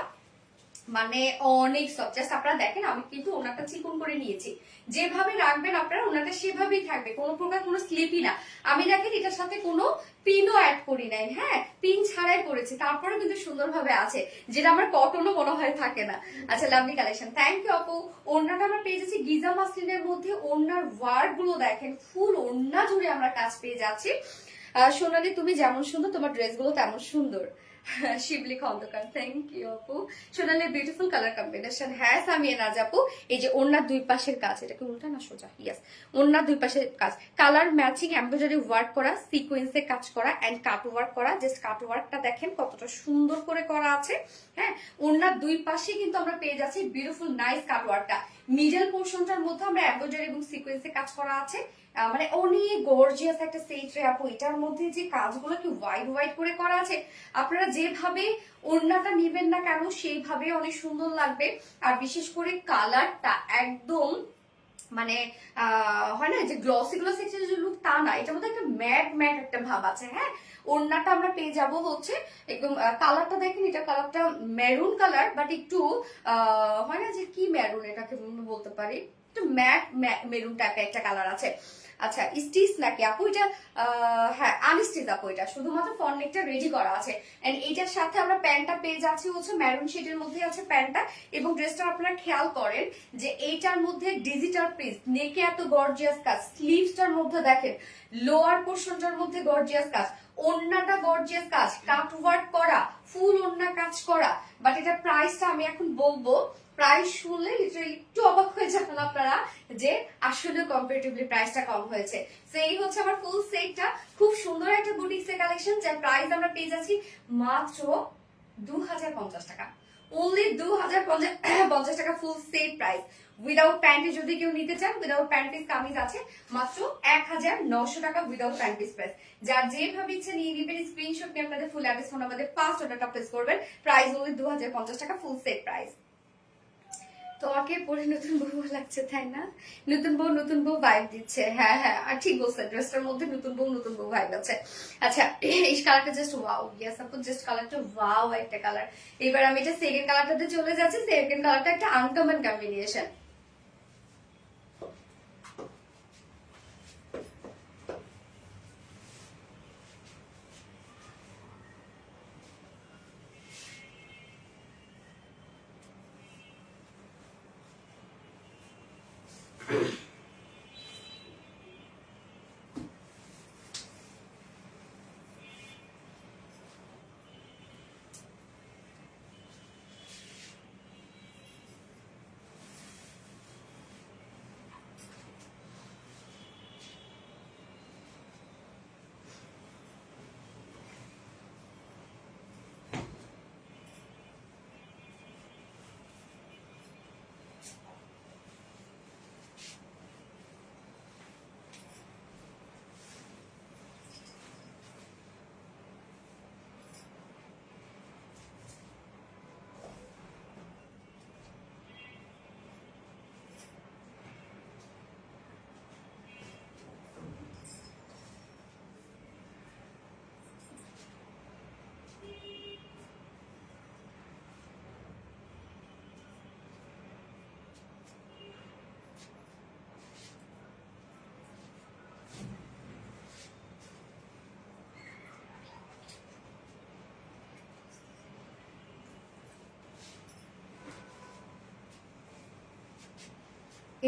মানে অনেক সফট। জাস্ট আপনারা দেখেন আমি কিন্তু ওনাটা চিকন করে নিয়েছি, যেভাবে রাখবেন আপনারা ওনাটা সেভাবেই থাকবে, কোনো প্রকার কোনো স্লিপই না। আমি দেখেন এটার সাথে কোনো পিনও অ্যাড করি নাই, হ্যাঁ পিন ছাড়াই করেছি, তারপরে কিন্তু সুন্দরভাবে আছে, যেটা আমার কটনও মনে হয় থাকে না। আচ্ছা লাভলি কালেকশন, থ্যাংক ইউ আপু। ওড়নাটা আমরা পেয়ে যাচ্ছি গিজা মাসলিনের মধ্যে, ওড়নার ওয়ার্ক গুলো দেখেন ফুল ওড়না জুড়ে আমরা কাজ পেয়ে যাচ্ছি। সোনালি তুমি যেমন সুন্দর তোমার ড্রেসগুলো তেমন সুন্দর। শিবলি খন্দকার, থ্যাংক ইউ আপু। সোনালির বিউটিফুল কালার কম্বিনেশন। হ্যাঁ সামিয়া নাজ আপু, এই যে ওড়নার দুই পাশের কাজ, এটাকে উল্টা না সোজা, ইয়েস ওড়নার দুই পাশের কাজ, কালার ম্যাচিং এমব্রয়ডারি ওয়ার্ক করা, সিকোয়েন্সে কাজ করা এন্ড কাট ওয়ার্ক করা। জাস্ট কাট ওয়ার্কটা দেখেন কতটা সুন্দর করে করা আছে। হ্যাঁ ওড়নার দুই পাশে কিন্তু আমরা পেয়ে যাচ্ছি বিউটিফুল নাইস কাট ওয়ার্কটা। মিডল পোর্শনটার মধ্যে আমরা এমব্রয়ডারি এবং সিকোয়েন্সে কাজ করা আছে, মানে অনেক গর্জিয়াস একটা সেট রে আপু। এটার মধ্যে যে কাজগুলো কি হোয়াইট হোয়াইট করে করা আছে, আপনারা যেভাবে ওড়নাটা নিবেন না কেন সেইভাবে অনেক সুন্দর লাগবে। আর বিশেষ করে কালারটা একদম মানে হয় না যে গ্লসি গ্লসি একটা যে লুক, তা না, এটার মধ্যে একটা ম্যাট ম্যাট একটা ভাব আছে। হ্যাঁ ওড়নাটা আমরা পেয়ে যাব হচ্ছে একদম, কালারটা দেখেন, এটা কালারটা মেরুন কালার, বাট একটু হয় না যে কি মেরুন এটাকে বলতে পারি, একটু ম্যাট মেরুন টাইপের একটা কালার আছে। আচ্ছা স্টিচ নাকি আপু এটা? হ্যাঁ আনস্টিচ আপু, এটা শুধুমাত্র ফ্রন্ট নেকটা রেডি করা আছে। এন্ড এইটার সাথে আমরা প্যান্টটা পেয়ে যাচ্ছি হচ্ছে মেরুন শেডের মধ্যে আছে প্যান্টটা, এবং ড্রেসটা আপনারা খেয়াল করেন যে এইটার মধ্যে ডিজিটাল প্রিন্ট, নেকে এত গর্জিয়াস কাজ, স্লিভসটার মধ্যে দেখেন লোয়ার পোর্শনটার মধ্যে গর্জিয়াস কাজ, ওড়নাটা গর্জিয়াস কাজ, কাট ওয়ার্ক করা, ফুল ওড়না কাজ করা। বাট এটার প্রাইসটা আমি এখন বলবো, প্রাইস শুনলে লিটারালি একটু অবাক হয়ে যাবেন আপনারা যে আসলে কম্পারেটিভলি প্রাইসটা কম হয়েছে। তো এই হচ্ছে আমার ফুল সেটটা, খুব সুন্দর একটা বুটিক্সের কালেকশন, যার প্রাইস আমরা পেয়ে যাচ্ছি মাত্র 2050 টাকা, অনলি 2050 টাকা ফুল সেট প্রাইস। উইদাউট প্যান্টে যদি কেউ নিতে চান, উইদাউট প্যান্ট পিস কামিজ আছে মাত্র 1900 টাকা উইদাউট প্যান্ট পিস প্রাইস। যার যেভাবে ইচ্ছে নিয়ে নিবেন, স্ক্রিনশট নিয়ে আপনাদের ফুল অ্যাড্রেস ফোন আমাদের ফার্স্ট অর্ডারটা প্লেস করবেন, প্রাইস অনলি 2050 টাকা ফুল সেট প্রাইস। তোমাকে পরে নতুন বউ লাগছে তাই না? নতুন বউ ভাইব দিচ্ছে, হ্যাঁ হ্যাঁ আর ঠিক বলছে, ড্রেসটার মধ্যে নতুন বউ ভাইব আছে। আচ্ছা এই কালারটা জাস্ট ওয়াও, ইয়েস আপু জাস্ট কালারটা ওয়াও একটা কালার। এবার আমি এটা সেকেন্ড কালারটাতে চলে যাচ্ছি, সেকেন্ড কালারটা একটা আনকমন কম্বিনেশন।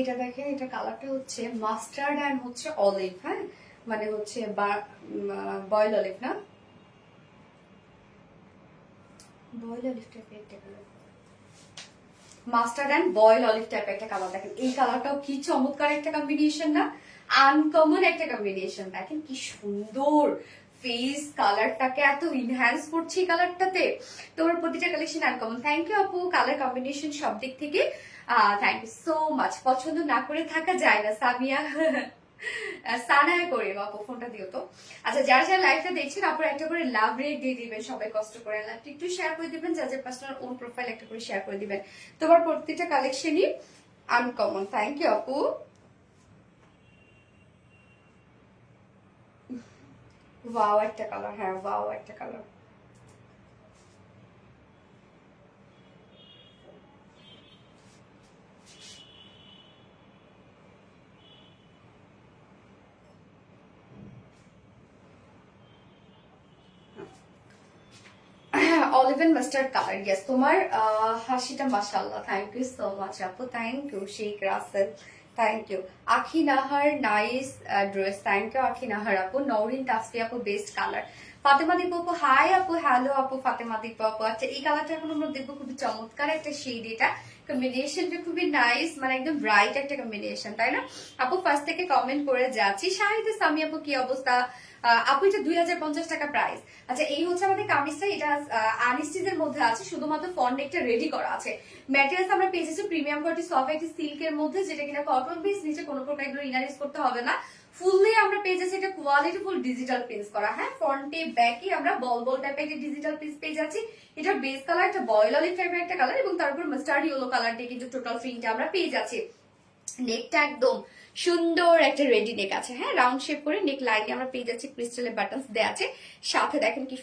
এটা দেখেন, এটা কালারটা হচ্ছে মাস্টার্ড এন্ড হচ্ছে অলিভ, হ্যাঁ মানে হচ্ছে বয়েল অলিভ না, বয়েল অলিভ টাইপের একটা কালার, মাস্টার্ড এন্ড বয়েল অলিভ টাইপের একটা কালার। দেখেন এই কালারটাও কি চমৎকার একটা কম্বিনেশন না, আনকমন একটা কম্বিনেশন। দেখেন কি সুন্দর ফেস কালারটাকে এত ইনহ্যান্স করছে এই কালারটাতে। তোমার প্রতিটা কালেকশন আনকমন। থ্যাংক ইউ আপু, কালার কম্বিনেশন সব দিক থেকে থ্যাংক ইউ সো মাচ। পছন্দ না করে থাকা যায় না সামিয়া। সানায় করে আপু ফোনটা দিও তো। আচ্ছা যারা যারা লাইভটা দেখছেন আপনারা একটা করে লাভ রেট দিয়ে দিবেন, সবাই কষ্ট করে লাইভটা একটু শেয়ার করে দিবেন, যাদের পার্সোনাল ওন প্রোফাইল একটা করে শেয়ার করে দিবেন। তোমার প্রত্যেকটা কালেকশনই আনকমন। থ্যাংক ইউ আপু। ওয়াও একটা কালার, হ্যাঁ ওয়াও একটা colour. Olive and mustard colour. Yes, তোমার হাসিটা মাশাআল্লাহ, থ্যাংক ইউ সো মাচ আপু, thank you Sheikh Rasel, thank you Akhi Nahar, nice dress, thank you Akhi Nahar আপু। নওরিন তাসফি আপু, বেস্ট কালার। ফাতেমা দীপ আপু, হাই আপু, হ্যালো আপু ফাতেমা দীপ আপু। আচ্ছা, এই কালারটা এখন আমরা দেখবো, খুবই চমৎকার একটা শেড, এটা কম্বিনেশনটা খুবই নাইস, মানে একদম ব্রাইট একটা কম্বিনেশন, তাই না আপু? ফার্স্ট থেকে কমেন্ট করে যাচ্ছি। শাহিদা সামি আপু, কি অবস্থা আপু? এটা 2050 টাকা প্রাইস। আচ্ছা, এই হচ্ছে আমাদের কামিজটা, এটা আনস্টিচের মধ্যে আছে, শুধুমাত্র ফন্ট একটা রেডি করা আছে। ম্যাটেরিয়ালস আমরা পেয়েছি প্রিমিয়াম কোয়ালিটি সফট একটি সিল্কের মধ্যে, যেটা কিনা কটন বেস, নিচে কোনো প্রকার এগুলো ইনার ইউজ করতে হবে না। ফুললি আমরা পেয়ে যাচ্ছি এটা কোয়ালিটি ফুল ডিজিটাল প্রিন্ট করা। হ্যাঁ, ফ্রন্টে ব্যাকে আমরা বল বল টাইপের একটা ডিজিটাল প্রিন্ট পেয়ে যাচ্ছি। এটার বেস কালার একটা বয়েল অলিভ টাইপের একটা কালার, এবং তারপর মাস্টার্ড ইয়েলো কালার দিয়ে কিন্তু টোটাল প্রিন্টটা আমরা পেয়ে যাচ্ছি। নেকটা একদম সুন্দর একটা রেডি নেক আছে, হ্যাঁ, রাউন্ড শেপ করে নেক লাইনে আমরা পেয়ে যাচ্ছি, ক্রিস্টালের বাটনস দেওয়া আছে সাথে। দেখেন কি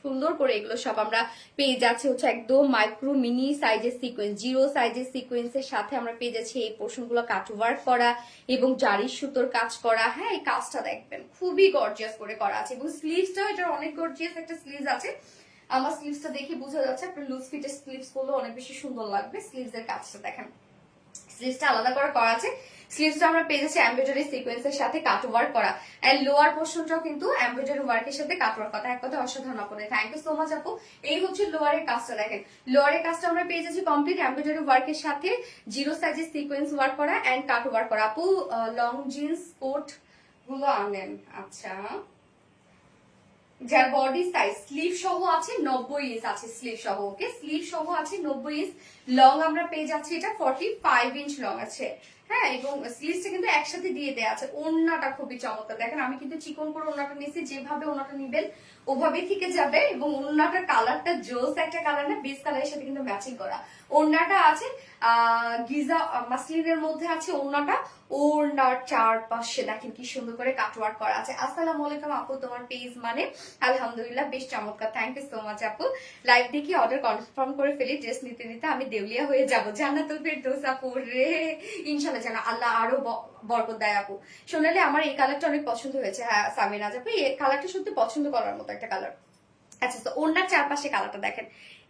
সুন্দর করে এগুলো সব আমরা পেয়ে যাচ্ছি হচ্ছে একদম মাইক্রো মিনি সাইজের সিকোয়েন্স, জিরো সাইজের সিকোয়েন্সের সাথে আমরা পেয়ে যাচ্ছি এই পোর্শন গুলো কাট ওয়ার্ক করা এবং জারি সুতোর কাজ করা। হ্যাঁ, এই কাজটা দেখবেন খুবই গর্জিয়াস করে করা আছে, এবং স্লিভসটাও এটার অনেক গর্জিয়াস একটা স্লিভস আছে। আমার স্লিভসটা দেখে বোঝা যাচ্ছে আপনার লুজ ফিটের স্লিভস গুলো অনেক বেশি সুন্দর লাগবে। স্লিভস এর কাজটা দেখেন, স্লিভসটা আলাদা করে করা আছে। স্লিভসটা আমরা পেয়ে যাচ্ছি এমব্রয়ডারি সিকোয়েন্সের সাথে কাট ওয়ার্ক করা, এন্ড লোয়ার পোর্শনটাও কিন্তু এমব্রয়ডারি ওয়ার্কের সাথে কাট ওয়ার্ক করা। এক কথা অসাধারণ আপু, থ্যাংক ইউ সো মাচ আপু। এই হচ্ছে লোয়ারের কাজটা, দেখেন লোয়ারের কাজটা আমরা পেয়ে যাচ্ছি কমপ্লিট এমব্রয়ডারি ওয়ার্কের সাথে জিরো সাইজের সিকোয়েন্স ওয়ার্ক করা এন্ড কাট ওয়ার্ক করা। আপু লং জিন্স কোট গুলো আনেন, আচ্ছা, যার বডি সাইজ স্লিভ সহ আছে 90 ইঞ্চ আছে, স্লিভ সহ, ওকে, স্লিভ সহ আছে 90 ইঞ্চ। লং আমরা পেয়ে যাচ্ছি এটা 45 ইঞ্চ লং আছে, হ্যাঁ, এবং স্লিভসটা কিন্তু একসাথে দিয়ে দেয়া আছে। ওড়নাটা খুবই চমৎকার, দেখেন আমি কিন্তু চিকন করে ওড়নাটা নিয়েছি, যেভাবে ওড়নাটা নিবেন ওভাবেই থেকে যাবে, এবং ওড়নাটার কালারটা জোস একটা কালার না, বেস কালারের সাথে কিন্তু ম্যাচিং করা। ওড়নাটা আছে গিজা মাসলিনের মধ্যে আছে ওড়নাটা, ওড়নার চারপাশে দেখেন কি সুন্দর করে কাটওয়ার্ক করা আছে। আসসালামু আলাইকুম আপু, তোমার পেজ মানে আলহামদুলিল্লাহ বেশ চমৎকার, থ্যাংক ইউ সো মাচ আপু। লাইভ দেখি অর্ডার কনফার্ম করে ফেলি, ড্রেস নিতে নিতে আমি দেউলিয়া হয়ে যাবো। জান্নাতুল ফেরদৌস আপু রে, ইনশাআল্লাহ যেন আল্লাহ আরো বরকত দেয় আপু। সোনালি আমার এই কালারটা অনেক পছন্দ হয়েছে, হ্যাঁ সামিনা আপু, এই কালারটা সত্যি পছন্দ করার মতো একটা কালার। আচ্ছা, তো ওনার চারপাশে কালারটা দেখেন,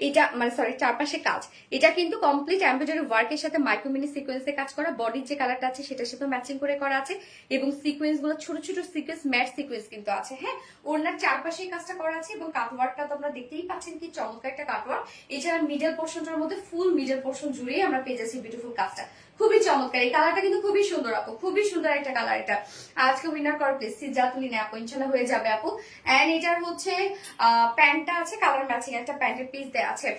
এটা মানে সরি চারপাশে কাজ, এটা কিন্তু কমপ্লিট এমব্রয়ডারি ওয়ার্কের সাথে মাইক্রো মিনি সিকোয়েন্সে কাজ করা। বডির যে কালারটা আছে সেটার সাথে ম্যাচিং করে করা আছে, এবং সিকোয়েন্স গুলো ছোট ছোট সিকোয়েন্স, ম্যাট সিকোয়েন্স কিন্তু আছে। হ্যাঁ, ওনার চারপাশে কাজটা করা আছে, এবং কাটওয়ার্কটা তো আমরা দেখতেই পাচ্ছেন কি চমৎকার একটা কাটওয়ার্ক। এছাড়া মিডল পোর্শনটার মধ্যে ফুল মিডল পোর্শন জুড়েই আমরা পেয়ে যাচ্ছি বিউটিফুল কাজটা, খুবই চমৎকার। এই কালারটা কিন্তু খুবই সুন্দর আপু, খুবই সুন্দর একটা কালার। এটা আজকে উইনার কর প্লিজ, সিজাতুলিনে আপু, ইনশাআল্লাহ হয়ে যাবে আপু। এন্ড এটার হচ্ছে প্যান্টটা আছে কালার ম্যাচিং, একটা প্যান্টের পিস দেওয়া আছে।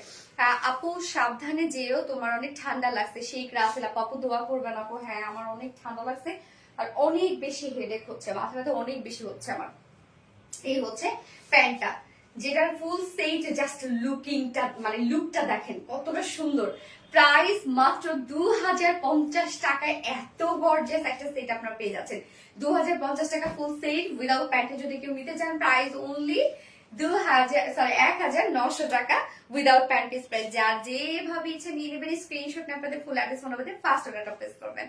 আপু সাবধানে যেও, তোমার অনেক ঠান্ডা লাগছে। সেই রাসেল আপু, আপু দোয়া করবেন আপু। হ্যাঁ, আমার অনেক ঠান্ডা লাগছে আর অনেক বেশি হেডেক হচ্ছে, মাথা ব্যথা অনেক বেশি হচ্ছে আমার। এই হচ্ছে প্যান্টটা, যেটার ফুল সেট, জাস্ট লুকিংটা মানে লুকটা দেখেন কতটা সুন্দর। প্রাইস মাত্র 2050 টাকায় এত গর্জিয়াস একটা সেট আপনারা পেয়ে যাচ্ছেন। 2050 টাকা ফুল সেট উইদাউট প্যান্টে যদি কেউ নিতে চান, প্রাইস অনলি 1900 টাকা উইদাউট প্যান্ট পিস প্রাইস। যার যেভাবে ইচ্ছে নিয়ে নেবেন, স্ক্রিনশট নিয়ে আপনাদের ফুল অ্যাড্রেস মনে করতে ফার্স্ট অর্ডারটা প্লেস করবেন।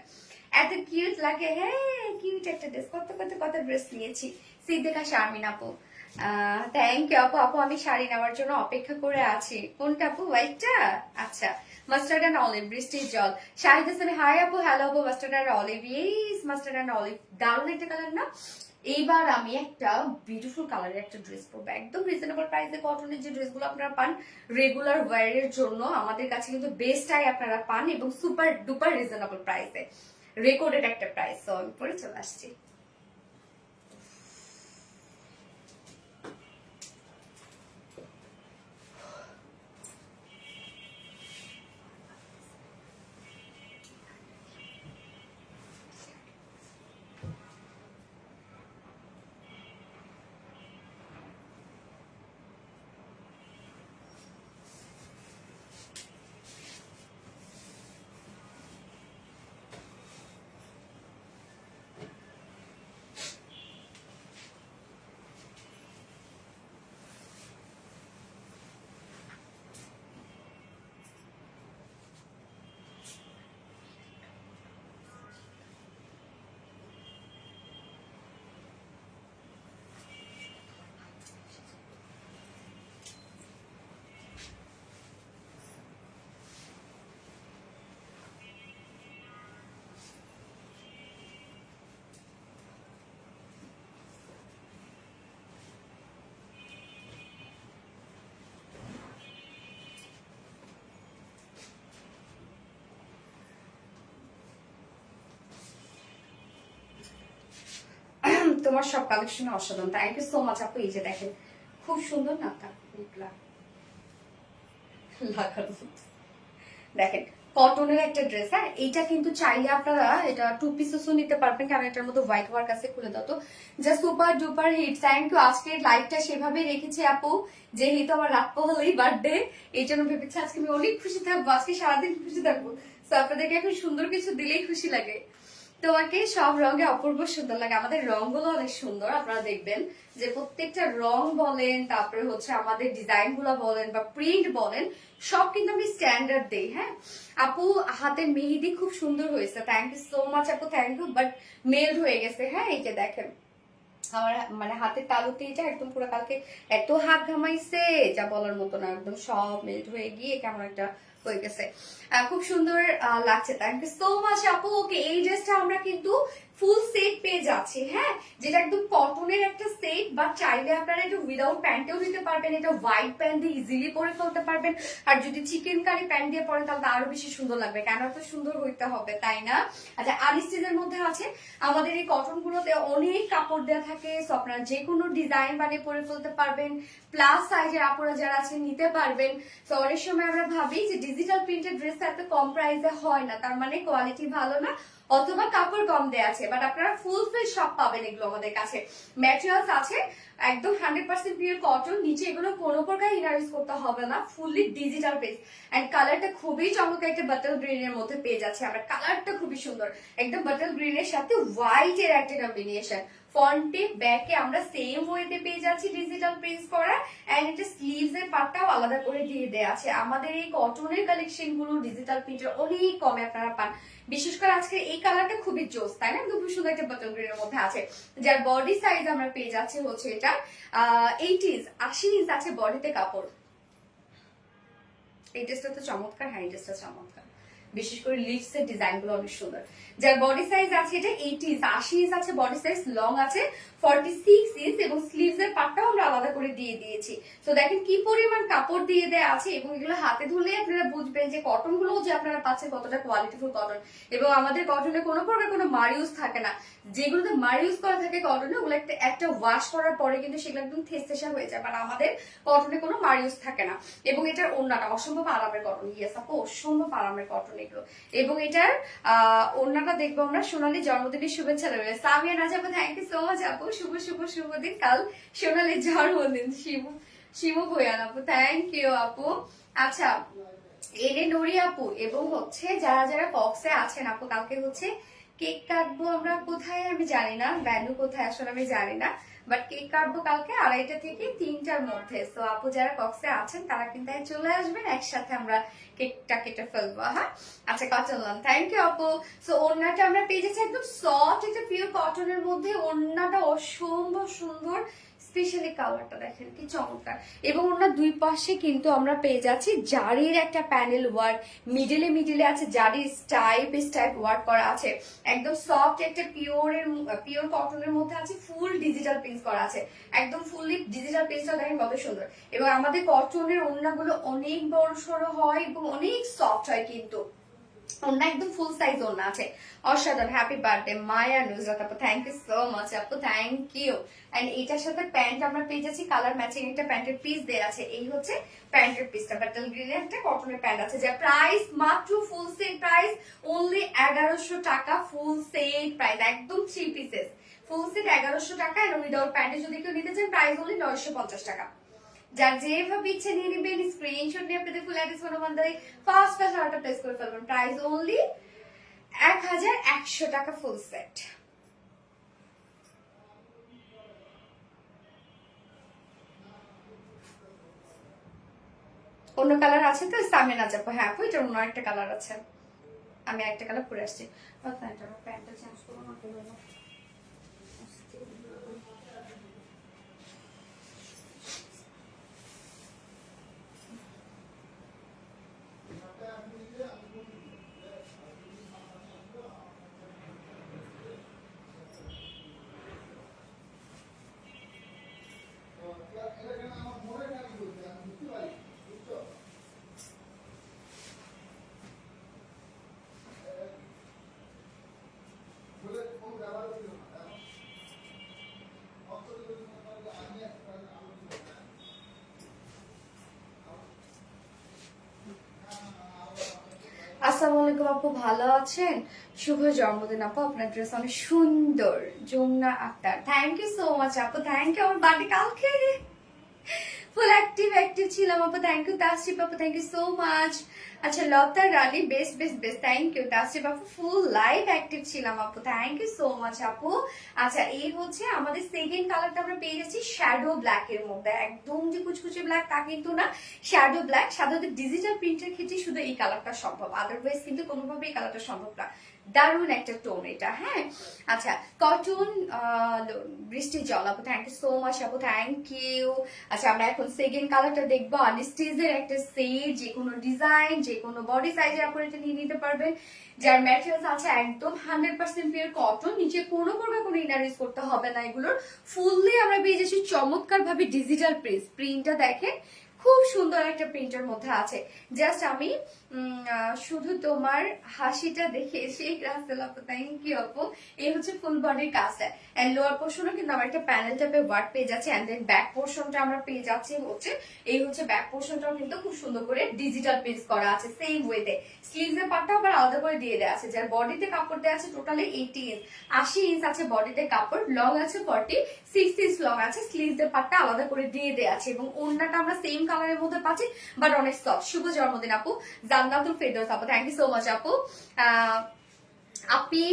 এত কিউট লাগে, হ্যাঁ কিউট একটা ড্রেস, কত ড্রেস নিয়েছি। সিদ্দিকা শারমিন আপু, থ্যাংক ইউ আপু। আপু আমি শাড়ি নেওয়ার জন্য অপেক্ষা করে আছি। কোনটা আপু? হোয়াইটটা? আচ্ছা, মাস্টার্ড অ্যান্ড অলিভ, বৃষ্টির জল। শাহিদ হাসান হাই আপু, হ্যালো আপু। Mustard and olive, yes mustard and olive, দারুণ একটা কালার না? এইবার আমি একটা বিউটিফুল কালারের একটা ড্রেস পরবো, একদম রিজনেবল প্রাইসে। কটনের যে ড্রেসগুলো আপনারা পান রেগুলার ওয়ারের জন্য, আমাদের কাছে কিন্তু বেস্টটাই আপনারা পান, এবং সুপার ডুপার রিজনেবল প্রাইসে, রেকর্ডেড একটা প্রাইস। তো আমি পরে চলে আসছি। তোমার সব কালেকশন অসাধারণ। থ্যাংক ইউ সো মাচ আপু। এই যে দেখেন খুব সুন্দর না দেখেন কটনের একটা ড্রেস। হ্যাঁ, এইটা কিন্তু চাইলে আপনারা এটা 2 পিসেসও নিতে পারবেন, কারণ এটার মধ্যে হোয়াইট ওয়ার্ক আছে। খুলে দাও তো। Just super duper hit. Thank you. আজকের লাইভটা সেভাবে রেখেছি আপু, যেহেতু আমার রাত পোহালেই বার্থডে, এই জন্য ভেবেছি আজকে আমি অনেক খুশি থাকবো, আজকে সারাদিন খুশি থাকবো। তো আপনাদেরকে এখন সুন্দর কিছু দিলেই খুশি লাগে। তোমাকে সব রঙে অপূর্ব সুন্দর লাগে। আমাদের রংগুলো অনেক সুন্দর, আপনারা দেখবেন যে প্রত্যেকটা রং বলেন, তারপরে হচ্ছে আমাদের ডিজাইন গুলো বলেন বা প্রিন্ট বলেন, সব কিন্তু আমি স্ট্যান্ডার্ড দেই। হ্যাঁ আপু, হাতের মেহেদি খুব সুন্দর হয়েছে। থ্যাংক ইউ সো মাচ আপু, থ্যাংক ইউ। বাট মেল্ট হয়ে গেছে। হ্যাঁ, এই যে দেখেন আমার মানে হাতের তালুতে এটা একদম পুরো কালকে এত হাত ঘামাইছে যা বলার মতো না, একদম সব মেল্ট হয়ে গিয়ে কেমন একটা হয়ে গেছে। খুব সুন্দর লাগছে। থ্যাংক ইউ সো মাচ আপু। ওকে, এই ড্রেসটা আমরা কিন্তু ফুল সেট পেয়ে যাচ্ছি। হ্যাঁ, যেটা একদম কটনের একটা সেট, বা চাইলে আপনারা এটা উইদাউট প্যান্টেও নিতে পারবেন। এটা হোয়াইট প্যান্ট দিয়ে ইজিলি পরে ফেলতে পারবেন। আর যদি চিকেন কারি প্যান্ট দিয়ে পরেন তাহলে আরো বেশি সুন্দর লাগবে। কেন এত সুন্দর হইতে হবে, তাই না? আচ্ছা, আনস্টিচের মধ্যে আছে। আমাদের এই কটন গুলোতে অনেক কাপড় দেওয়া থাকে, সো আপনারা যে কোনো ডিজাইন বানিয়ে পরে ফেলতে পারবেন। প্লাস সাইজের আপুরা যারা আছেন নিতে পারবেন। তো অনেক সময় আমরা ভাবি যে ডিজিটাল প্রিন্টেড ড্রেসটা এত কম প্রাইসে হয় না, তার মানে কোয়ালিটি ভালো না অথবা কাপড় কম দেয়া আছে। বাট আপনারা ফুল ফিল সব পাবেন এগুলো আমাদের কাছে। ম্যাটেরিয়ালস আছে একদম 100% পিওর কটন। নিচে এগুলো কোনো প্রকার ইনার ইউজ করতে হবে না, ফুললি ডিজিটাল বেস। এন্ড কালারটা খুবই চমৎকার, একটা বাটল গ্রিন এর মধ্যে পেয়ে যাচ্ছে আমরা। কালারটা খুবই সুন্দর, একদম বাটল গ্রিন এর সাথে হোয়াইট এর একটা কম্বিনেশন। ফ্রন্টে ব্যাকে আমরা সেম ওয়েতে পেয়ে যাচ্ছি ডিজিটাল প্রিন্ট করা। এন্ড এটা স্লিভস এর পার্টটাও আলাদা করে দিয়ে দেয়া আছে। আমাদের এই কটনের কালেকশন গুলো ডিজিটাল প্রিন্টের অনেক কমে আপনারা পান। বিশেষ করে আজকে এই কালারটা খুবই জোস, তাই না? খুব সুন্দর একটা বাটন গ্রিনের মধ্যে আছে, যার বডি সাইজ আমরা পেয়ে যাচ্ছি হচ্ছে এটা 80 ইঞ্চ আছে বডিতে কাপড়। এই ড্রেসটা তো চমৎকার। হ্যাঁ, এই ড্রেসটা চমৎকার, বিশেষ করে লিভস এর ডিজাইন গুলো অনেক সুন্দর। যার বডি সাইজ আছে এটা 80 ইঞ্চ আছে বডি সাইজ, লং আছে 46 ইঞ্চ, এবং স্লিভস এর পাটটাও আমরা আলাদা করে দিয়ে দিয়েছি। তো দেখেন কি পরিমাণ কাপড় দিয়ে দেয়া আছে, এবং এগুলো হাতে ধরলে আপনারা বুঝবেন যে কটন গুলো যে আপনারা পাচ্ছেন কতটা কোয়ালিটিফুল কটন। এবং আমাদের কটনে কোনো প্রকার কোনো মার ইউজ থাকে না। যেগুলোতে মার ইউজ করা থাকে কটনে, ওগুলো একটা ওয়াশ করার পরে কিন্তু সেগুলো একদম থেসথেসা হয়ে যায়। মানে আমাদের কটনে কোনো মার ইউজ থাকে না। এবং এটার ওড়নাটা অসম্ভব আরামের কটন। ইয়েস আপু, অসম্ভব আরামের কটন এগুলো। এবং এটার ওড়নাটা দেখবো আমরা। সোনালী জন্মদিনের শুভেচ্ছা রইল। সামিয়া নাজ আপু, থ্যাংক ইউ সো মাচ আপু। শুভ শুভ শুভ দিন। কাল সোনালীর জন্মদিন। শিবু ভয়ান আপু, থ্যাংক ইউ আপু। আচ্ছা, এনে নড়ি আপু এবং হচ্ছে যারা যারা বক্সে আছেন আপু, কালকে হচ্ছে কেক কাটবো আমরা। কোথায় আমি জানি না, ভ্যানু কোথায় আসলে আমি জানি না, বাট কেক কাটবো কালকে 2:30 থেকে 3টার মধ্যে। সো আপু যারা বক্সে আছেন তারা কিন্তু চলে আসবেন, একসাথে আমরা কেকটা কেটে ফেলবো। হ্যাঁ, আচ্ছা, কটন। থ্যাংক ইউ আপু। সো ওড়নাটা আমরা পেয়ে যাচ্ছি একদম সফট একটা পিওর কটনের মধ্যে। ওড়নাটা অসম্ভব সুন্দর, স্পেশালি কালারটা দেখেন কি চমৎকার। এবং ওনার দুই পাশে কিন্তু আমরা পেয়ে যাচ্ছি জারির একটা প্যানেল ওয়ার্ক। মিডিলে আছে জারির স্টাইপ ওয়ার্ক করা আছে। একদম সফট একটা পিওর কটনের মধ্যে আছে, ফুল ডিজিটাল প্রিন্ট করা আছে। একদম ফুললি ডিজিটাল প্রিন্টটা দেখেন কত সুন্দর। এবং আমাদের কটনের ওড়নাগুলো অনেক বড় সড়ো হয় এবং অনেক সফট হয় কিন্তু। ওড়না একদম ফুল সাইজ ওড়না আছে, অসাধারণ। হ্যাপি বার্থডে মায়া নুজরাত আপু, থ্যাংক ইউ সো মাচ আপু, থ্যাংক ইউ। এন্ড এইটার সাথে প্যান্ট আমরা পেয়ে যাচ্ছি কালার ম্যাচিং একটা প্যান্টের পিস দেয়া আছে। এই হচ্ছে প্যান্টের পিসটা, বাটল গ্রিনের একটা কটনের প্যান্ট আছে, যার প্রাইস মাত্র ফুল সেট প্রাইস অনলি 1100 টাকা। ফুল সেট প্রাইস একদম 3 পিসেস ফুল সেট 1100 টাকা। এবং উইদাউট প্যান্টে যদি কেউ নিতে চান প্রাইস অনলি 950 টাকা। যার যেভাবে ইচ্ছে নিয়ে নিবেন, স্ক্রিনশট নিয়ে আপনাদের ফুল অ্যাড্রেস ফোন নাম্বার দিয়ে ফার্স্ট অর্ডার প্লেস করে ফেলবেন। প্রাইস অনলি 1100 টাকা ফুল সেট। অন্য কালার আছে তো সামনে না যাবো। হ্যাঁ আপু, এটা অন্য একটা কালার আছে, আমি একটা কালার পরে আসছি। প্যান্টটা চেঞ্জ করবো না। আসসালামু আলাইকুম আপু, ভালো আছেন? শুভ জন্মদিন আপু, আপনার ড্রেস অনেক সুন্দর। Jamuna Akter, thank you so much আপু, থ্যাংক ইউ। আমার বার্থডে কালকে, ফুল অ্যাক্টিভ ছিলাম আপু, থ্যাংক ইউ। তাসরিফ আপু, থ্যাংক ইউ সো মাচ। আচ্ছা, Lata Rani, best best best, thank you. Tasrif আপু, ফুল লাইভ অ্যাক্টিভ ছিলাম আপু, থ্যাংক ইউ সো মাচ আপু। আচ্ছা, এই হচ্ছে আমাদের সেকেন্ড কালারটা আমরা পেয়ে যাচ্ছি শ্যাডো ব্ল্যাক এর মধ্যে। একদম যে কুচকুচে ব্ল্যাক তা কিন্তু না, শ্যাডো ব্ল্যাক। সাধারণত ডিজিটাল প্রিন্টের ক্ষেত্রে শুধু এই কালারটা সম্ভব, আদারওয়াইজ কিন্তু কোনোভাবে এই কালারটা সম্ভব না। দারুণ একটা টোন এটা, হ্যাঁ। আচ্ছা, কটন বৃষ্টি জল আপু, থ্যাংক ইউ সো মাচ আপু, থ্যাংক ইউ। আচ্ছা, আমরা এখন সেকেন্ড কালারটা দেখবো। আনস্টিজের একটা সেট, যে কোনো ডিজাইন, যে কোনো বডি সাইজে আপনারা এটা নিয়ে নিতে পারবেন। যার ম্যাটেরিয়ালস আছে একদম 100% পিওর কটন, নিচে কোনো প্রকার কোনো ইনার ইউজ করতে হবে না। এগুলোর ফুললি আমরা পেয়ে যাচ্ছি চমৎকার ভাবে ডিজিটাল প্রিন্টটা দেখেন, খুব সুন্দর একটা প্রিন্টের মধ্যে আছে। জাস্ট আমি শুধু তোমার হাসিটা দেখে সেই রাসেল আপু, থ্যাংক ইউ আপু। এই হচ্ছে ফুল বডির কাজটা, এন্ড লোয়ার পোর্শনও কিন্তু আমার একটা প্যানেল টাইপের ওয়ার্ক পেয়ে যাচ্ছে, এন্ড দেন ব্যাক পোর্শনটা আমরা পেয়ে যাচ্ছি হচ্ছে এই হচ্ছে ব্যাক পোর্শনটাও কিন্তু খুব সুন্দর করে ডিজিটাল প্রিন্ট করা আছে সেম ওয়েতে। স্লিভস এর পার্টটা আবার আলাদা করে দিয়ে দেওয়া আছে। যার বডিতে কাপড় দেওয়া আছে টোটালি 80 ইঞ্চ, 80 ইঞ্চ আছে বডিতে কাপড়, লং আছে 46 ইঞ্চ লং আছে। স্লিভস এর পার্টটা আলাদা করে দিয়ে দেওয়া আছে এবং ওড়নাটা আমরা সেম কালারের মধ্যে পাচ্ছি, বাট অনেক সফট। শুভ জন্মদিন আপু, জান্নাতুল ফেরদৌস আপু, থ্যাংক ইউ সো মাচ আপু। আপি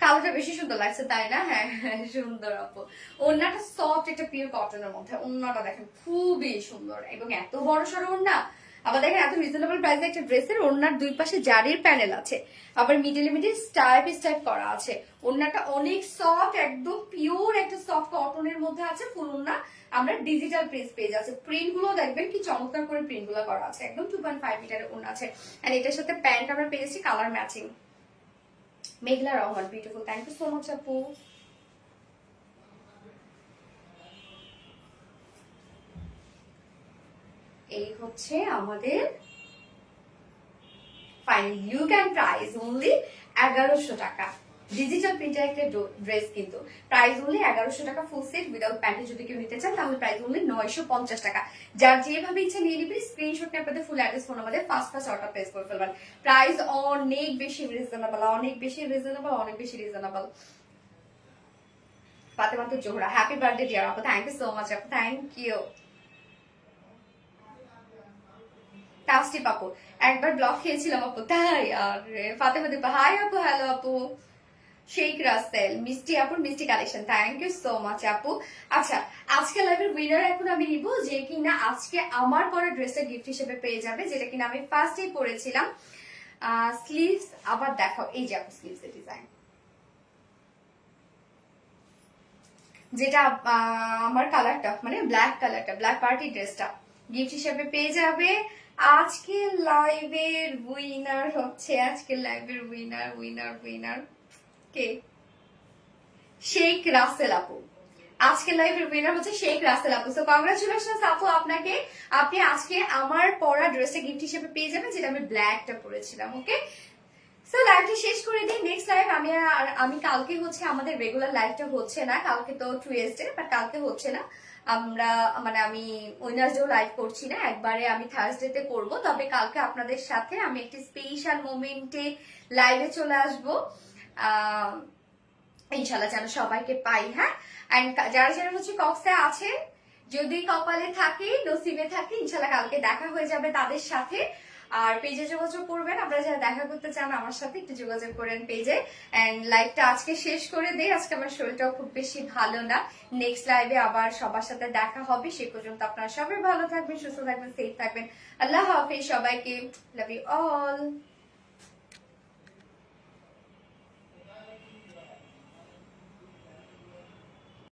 কালোটা বেশি সুন্দর লাগছে তাই না? হ্যাঁ সুন্দর আপু। ওড়নাটা সফট, একটা পিওর কটনের মধ্যে। ওড়নাটা দেখেন খুবই সুন্দর এবং এত বড় সড়ো ওড়না। আবার দেখেন এত রিজনেবল প্রাইসে একটা ড্রেসের ওড়নার দুই পাশে জারির প্যানেল আছে, আবার মিডিল স্টাইপ করা আছে। ওড়নাটা অনেক সফট, একদম পিওর একটা সফট কটনের মধ্যে আছে ফুল ওড়না। আমরা ডিজিটাল প্রিন্ট পেয়ে যাচ্ছে। প্রিন্ট গুলো দেখবেন কি চমৎকার করে প্রিন্ট গুলো করা আছে, একদম 2.5 মিটারের ওড়না আছে। এন্ড এটার সাথে প্যান্ট আমরা পেয়েছি colour matching. Meghla Rahman, beautiful, thank you so much আপু। এই হচ্ছে আমাদের final look and price only 1100 টাকা। ডিজিটাল প্রিন্টের একটা ড্রেস, কিন্তু প্রাইস অনলি 1100 টাকা ফুল সেট উইদাউট প্যান্টে। যদি কেউ নিতে চান তাহলে প্রাইস অনলি 950 টাকা। যার যেভাবে ইচ্ছা নিয়ে নিবি, স্ক্রিনশট নিয়ে আপনাদের ফুল অ্যাড্রেস ফোন আমাদের ফার্স্ট অর্ডার প্লেস করে ফেলবেন। প্রাইস অনেক বেশি রিজনেবল, অনেক বেশি রিজনেবল, অনেক বেশি রিজনেবল। ফাতেমা তো জোহরা, হ্যাপি বার্থডে ডিয়ার আপু, থ্যাংক ইউ সো মাচ আপু, থ্যাংক ইউ। টাস্টি পাপু, একবার ব্লক খেয়েছিলাম আপু, তাই? আর ফাতেমা দীপা, হাই আপু, হ্যালো আপু। শেখ রাসেল, মিষ্টি আপুর মিষ্টি collection, thank you so much আপু। আচ্ছা, আজকে লাইভের উইনার এখন আমি নিব, যে কিনা আজকে আমার পরা ড্রেসটা গিফট হিসেবে পেয়ে যাবে, যেটা কিনা আমি ফার্স্টেই পরেছিলাম। স্লিভস আবার দেখাও, এই যে আপু স্লিভস এর ডিজাইন, যেটা আমার কালারটা মানে ব্ল্যাক কালারটা, ব্ল্যাক পার্টি ড্রেসটা গিফট হিসেবে পেয়ে যাবে। আজকে লাইভের উইনার হচ্ছে, আজকে লাইভের উইনার উইনার উইনার কে? শেখ রাসেল আপু। আজকে লাইভের উইনার হচ্ছে শেখ রাসেল আপু। সো কংগ্রাচুলেশনস আপু আপনাকে। আপনি আজকে আমার পরা ড্রেসটা গিফট হিসেবে পেয়ে যাবেন, যেটা আমি ব্ল্যাকটা পরেছিলাম। ওকে, সো লাইভটা শেষ করে দিই। নেক্সট লাইভ আমি কালকে হচ্ছে, আমাদের রেগুলার লাইভটা হচ্ছে না কালকে, তো টুয়েসডে, বাট কালকে হচ্ছে না। আমরা মানে আমি ওয়েডনেসডেও লাইভ করছি না, একবারে আমি থার্সডেতে করব। তবে কালকে আপনাদের সাথে আমি একটি স্পেশাল মোমেন্টে লাইভে চলে আসবো, ইনশাল্লাহ যেন সবাইকে পাই। হ্যাঁ, অ্যান্ড যারা যারা হচ্ছে কক্সে আছেন, যদি কপালে থাকে, নসিবে থাকে, ইনশাল্লাহ কালকে দেখা হয়ে যাবে তাদের সাথে। আর পেজে যোগাযোগ করবেন, আপনারা যারা দেখা করতে চান আমার সাথে একটু যোগাযোগ করেন পেজে। এন্ড লাইভটা আজকে শেষ করে দেই, আজকে আমার শরীরটাও খুব বেশি ভালো না। নেক্সট লাইভে আবার সবার সাথে দেখা হবে, সে পর্যন্ত আপনারা সবাই ভালো থাকবেন, সুস্থ থাকবেন, সেফ থাকবেন। আল্লাহ হাফেজ সবাইকে, লাভ ইউ অল।